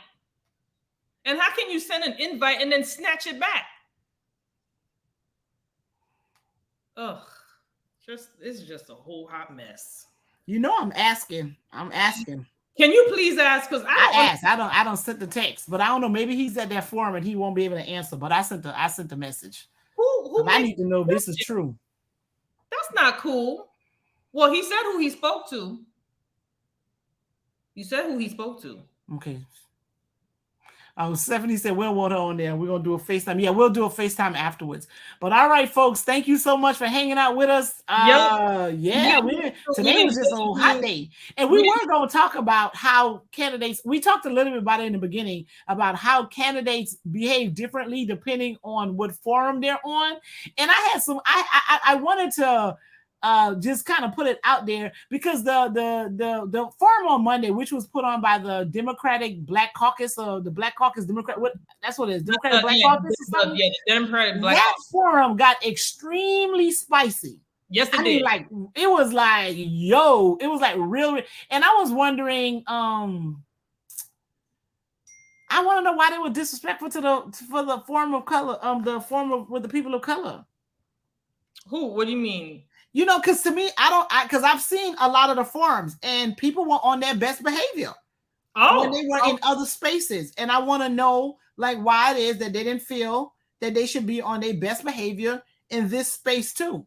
And how can you send an invite and then snatch it back? Ugh, it's just a whole hot mess. I'm asking. Can you please ask? Because I asked. I don't send the text, but I don't know. Maybe he's at that forum and he won't be able to answer. But I sent the message. Who I need to know if this is true. That's not cool. Well, he said who he spoke to. You said who he spoke to. Okay. Stephanie said we'll want her on there. We're gonna do a FaceTime. Yeah, we'll do a FaceTime afterwards. But all right, folks, thank you so much for hanging out with us. Today was just a whole hot day. And we were gonna talk about how candidates, we talked a little bit about it in the beginning, about how candidates behave differently depending on what forum they're on. And I had I wanted to just kind of put it out there because the forum on Monday, which was put on by the Democratic Black Caucus or the Black Caucus Democrat, that's what it is, Democratic Black Caucus or something? Yeah, the Democratic Black Caucus. Forum got extremely spicy. Yes, it did. Mean, like it was like, yo, it was like real. And I was wondering, I want to know why they were disrespectful for the form of color, the form of with the people of color. Who? What do you mean? You know, because to me, because I've seen a lot of the forums and people were on their best behavior. When they were in other spaces, and I want to know like why it is that they didn't feel that they should be on their best behavior in this space too.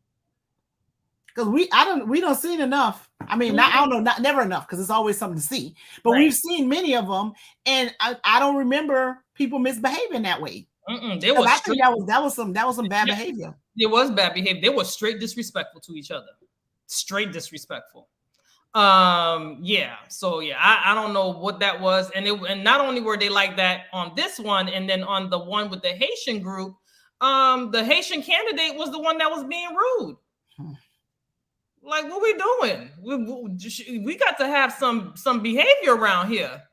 Because we don't seen enough. I mean, I don't know, not never enough, because it's always something to see. But we've seen many of them, and I don't remember people misbehaving that way. I think that was some bad behavior. It was bad behavior. They were straight disrespectful to each other. Straight disrespectful. Yeah. So yeah, I don't know what that was, and not only were they like that on this one, and then on the one with the Haitian group, the Haitian candidate was the one that was being rude. Like, what we doing? We got to have some behavior around here.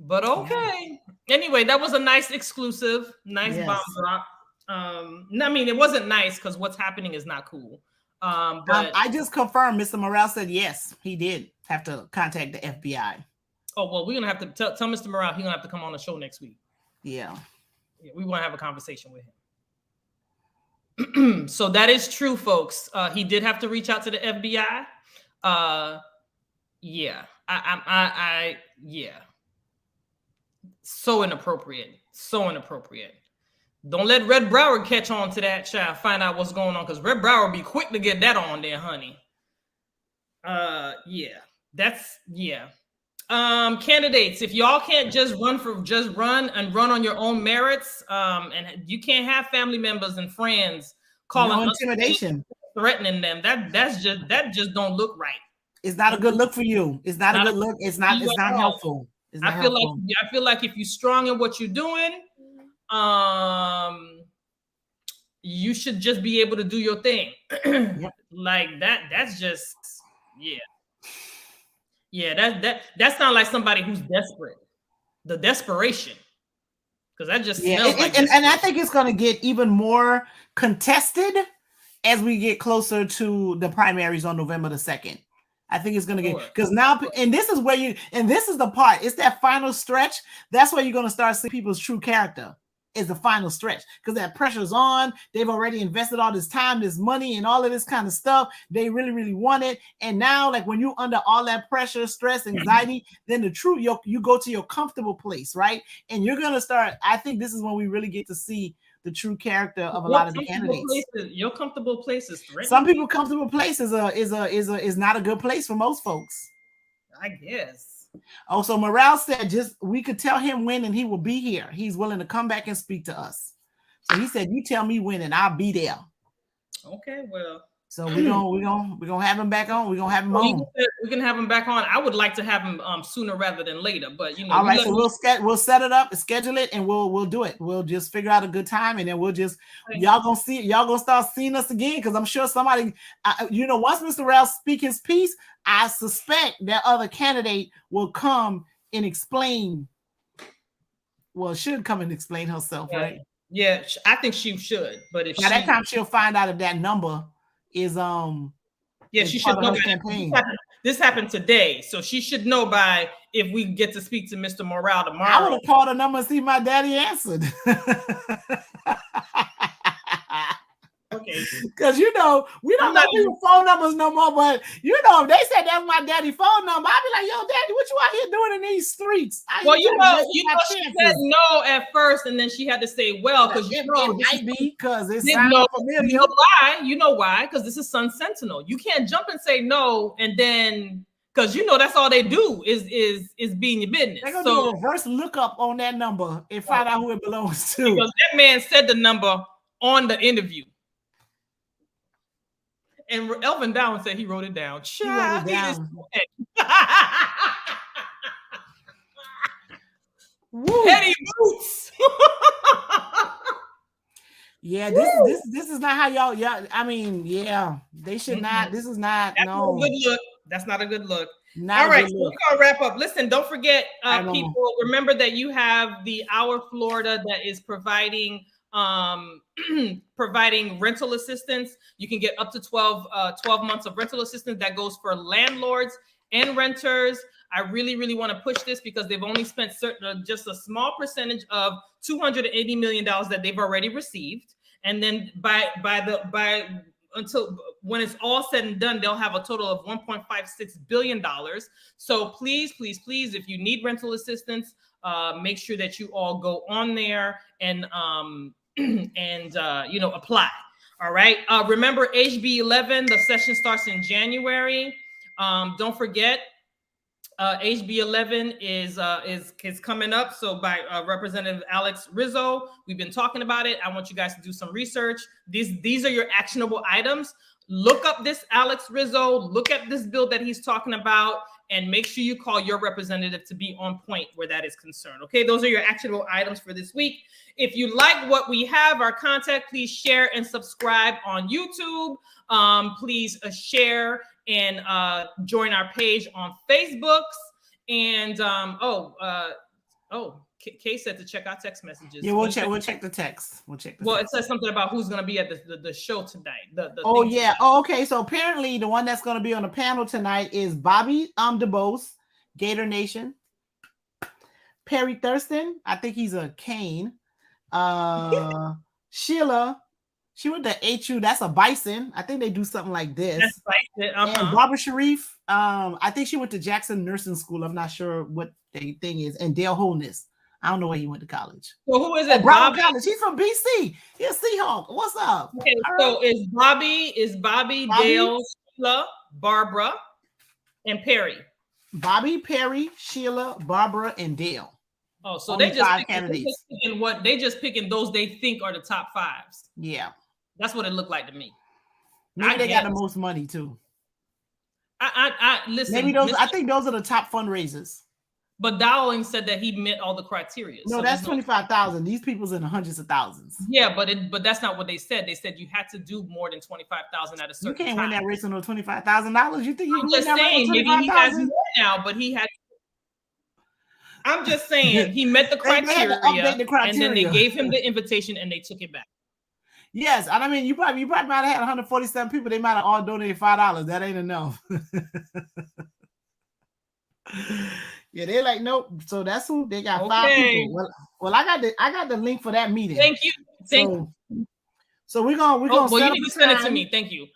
But okay. Yeah. Anyway, that was a nice exclusive, bomb drop. I mean, it wasn't nice because what's happening is not cool. But I just confirmed Mr. Morale said yes, he did have to contact the FBI. Oh, well, we're gonna have to tell Mr. Morale he's gonna have to come on the show next week. Yeah, we want to have a conversation with him. So that is true, folks. He did have to reach out to the FBI. Yeah. So inappropriate. Don't let Red Broward catch on to that, child. Find out what's going on, because Red Broward be quick to get that on there, honey. Candidates, if y'all can't just run on your own merits, and you can't have family members and friends calling intimidation, threatening them. That just don't look right. It's not a good look for you. It's not a good look. It's not helpful. I feel like if you're strong in what you're doing, you should just be able to do your thing. Yep. Like that's just that sounds like somebody who's desperate. The desperation. Because that just smells and I think it's going to get even more contested as we get closer to the primaries on November the 2nd. I think it's going to get, because now, and this is the part, it's that final stretch. That's where you're going to start seeing people's true character. Is the final stretch, because that pressure's on. They've already invested all this time, this money, and all of this kind of stuff. They really, really want it. And now, like when you under all that pressure, stress, anxiety, then the truth, you go to your comfortable place, right? And you're gonna start. I think this is when we really get to see the true character of a lot of the candidates. Your comfortable place is threatening. Some people comfortable place is not a good place for most folks, I guess. Oh, so Morale said we could tell him when and he will be here. He's willing to come back and speak to us. So he said, you tell me when and I'll be there. Okay, well. So we're gonna have him back on. We're gonna have him on. We can have him back on. I would like to have him sooner rather than later, but all right. So we'll set it up, schedule it, and we'll do it. We'll just figure out a good time, and then y'all gonna start seeing us again, because I'm sure somebody, once Mr. Rell speak his piece, I suspect that other candidate will come and explain. Well, should come and explain herself, right? Yeah, I think she should. But if by that time she'll find out if that number is she should know. This happened today, so she should know by if we get to speak to Mr. Morale tomorrow. I would have called her number and see my daddy answered. Okay, because we don't know people's phone numbers no more. But if they said that's my daddy phone number, I'd be like, "Yo, daddy, what you out here doing in these streets?" She said no at first, and then she had to say, "Well," because it might be because it's familiar. You know why? Because this is Sun Sentinel. You can't jump and say no, and then because that's all they do is be in your business. They're gonna do a reverse lookup on that number and find out who it belongs to. Because that man said the number on the interview. And Elvin Down said he wrote it down. He wrote it down. Eddie Boots. Yeah, this is not how y'all. Yeah, I mean, yeah, they should not. This is not. That's not a No, good look. That's not a good look. not All a right, good so look. we're gonna wrap up. Listen, don't forget, I know. people. Remember that you have the Our Florida that is providing providing rental assistance. You can get up to 12 months of rental assistance. That goes for landlords and renters. I really want to push this because they've only spent just a small percentage of $280 million that they've already received, and then until when it's all said and done, they'll have a total of $1.56 billion. So please, if you need rental assistance, make sure that you all go on there and apply. All right. Remember HB 11, the session starts in January. Don't forget, HB 11 is coming up. So by Representative Alex Rizzo, we've been talking about it. I want you guys to do some research. These are your actionable items. Look up this Alex Rizzo. Look at this bill that he's talking about, and make sure you call your representative to be on point where that is concerned. Okay, those are your actionable items for this week. If you like what we have, our content, please share and subscribe on YouTube. Please share and join our page on Facebook. And Kay said to check our text messages. Yeah, we'll check the text. It says something about who's going to be at the show tonight. Tonight. Oh, okay. So apparently the one that's going to be on the panel tonight is Bobby DeBose, Gator Nation. Perry Thurston, I think he's a Cane. Sheila, she went to HU. That's a Bison. I think they do something like this. That's Bison. And Barbara Sharif, I think she went to Jackson Nursing School. I'm not sure what the thing is. And Dale Holness. I don't know where he went to college. So who is it? Brown College. He's from BC. He's a Seahawk. What's up? Okay, so is Bobby, Dale, Sheila, Barbara, and Perry. Bobby, Perry, Sheila, Barbara, and Dale. Oh, so they just picking those they think are the top fives. Yeah, that's what it looked like to me. Maybe they got the most money too. I listen. Maybe those. I think those are the top fundraisers. But Dowling said that he met all the criteria. No, so that's 25,000. These people's in the hundreds of thousands. Yeah, but that's not what they said. They said you had to do more than 25,000 at a certain time. You can't win that race on no $25,000. You think you can win that race on maybe he has more now, but he had. I'm just saying he met the criteria, and then they gave him the invitation and they took it back. Yes, and I mean you probably might have had 147 people. They might have all donated $5. That ain't enough. Yeah, they're like, nope. So that's who they got. 5 people. Well, I got the link for that meeting. Thank you. So we're gonna. Well, you need to send it to me. Thank you.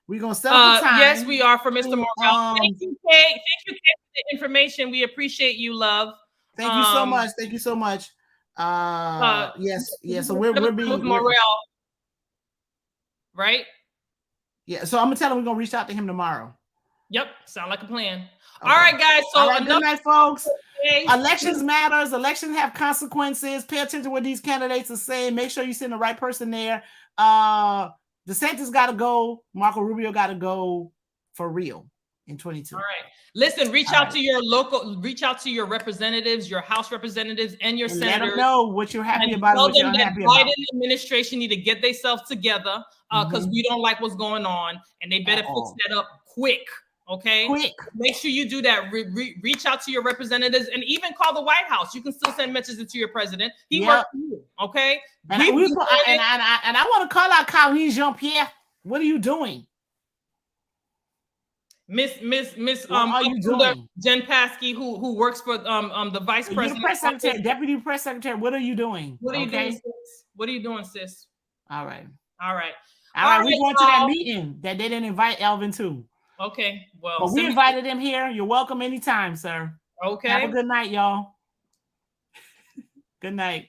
We're gonna set up the time. Yes, we are for Mr. Morrell. Thank you, Kay. Thank you, Kay, for the information. We appreciate you, love. Thank you so much. Thank you so much. Yes. So we're being Morrell, right? Yeah. So I'm gonna tell him we're gonna reach out to him tomorrow. Yep. Sound like a plan. Okay. All right, guys. So good night, folks. Elections matters. Elections have consequences. Pay attention to what these candidates are saying. Make sure you send the right person there. DeSantis got to go. Marco Rubio got to go for real in 22. All right. Listen, reach out to your representatives, your House representatives, and your senators. Let them know what you're happy about. Tell them that Biden administration need to get themselves together because we don't like what's going on, and they better fix that up quick. Okay. Quick. Make sure you do that. Reach out to your representatives and even call the White House. You can still send messages to your president. He works for you. Okay. And I want to call out Karine Jean-Pierre. What are you doing? Miss what are you doing? Jen Paskey, who works for the vice president. Press secretary, deputy press secretary. What are you doing? What are you doing, sis? What are you doing, sis? All right. We going to that meeting that they didn't invite Elvin to. Okay, well, but we invited him here. You're welcome anytime, sir. Okay. Have a good night, y'all. Good night.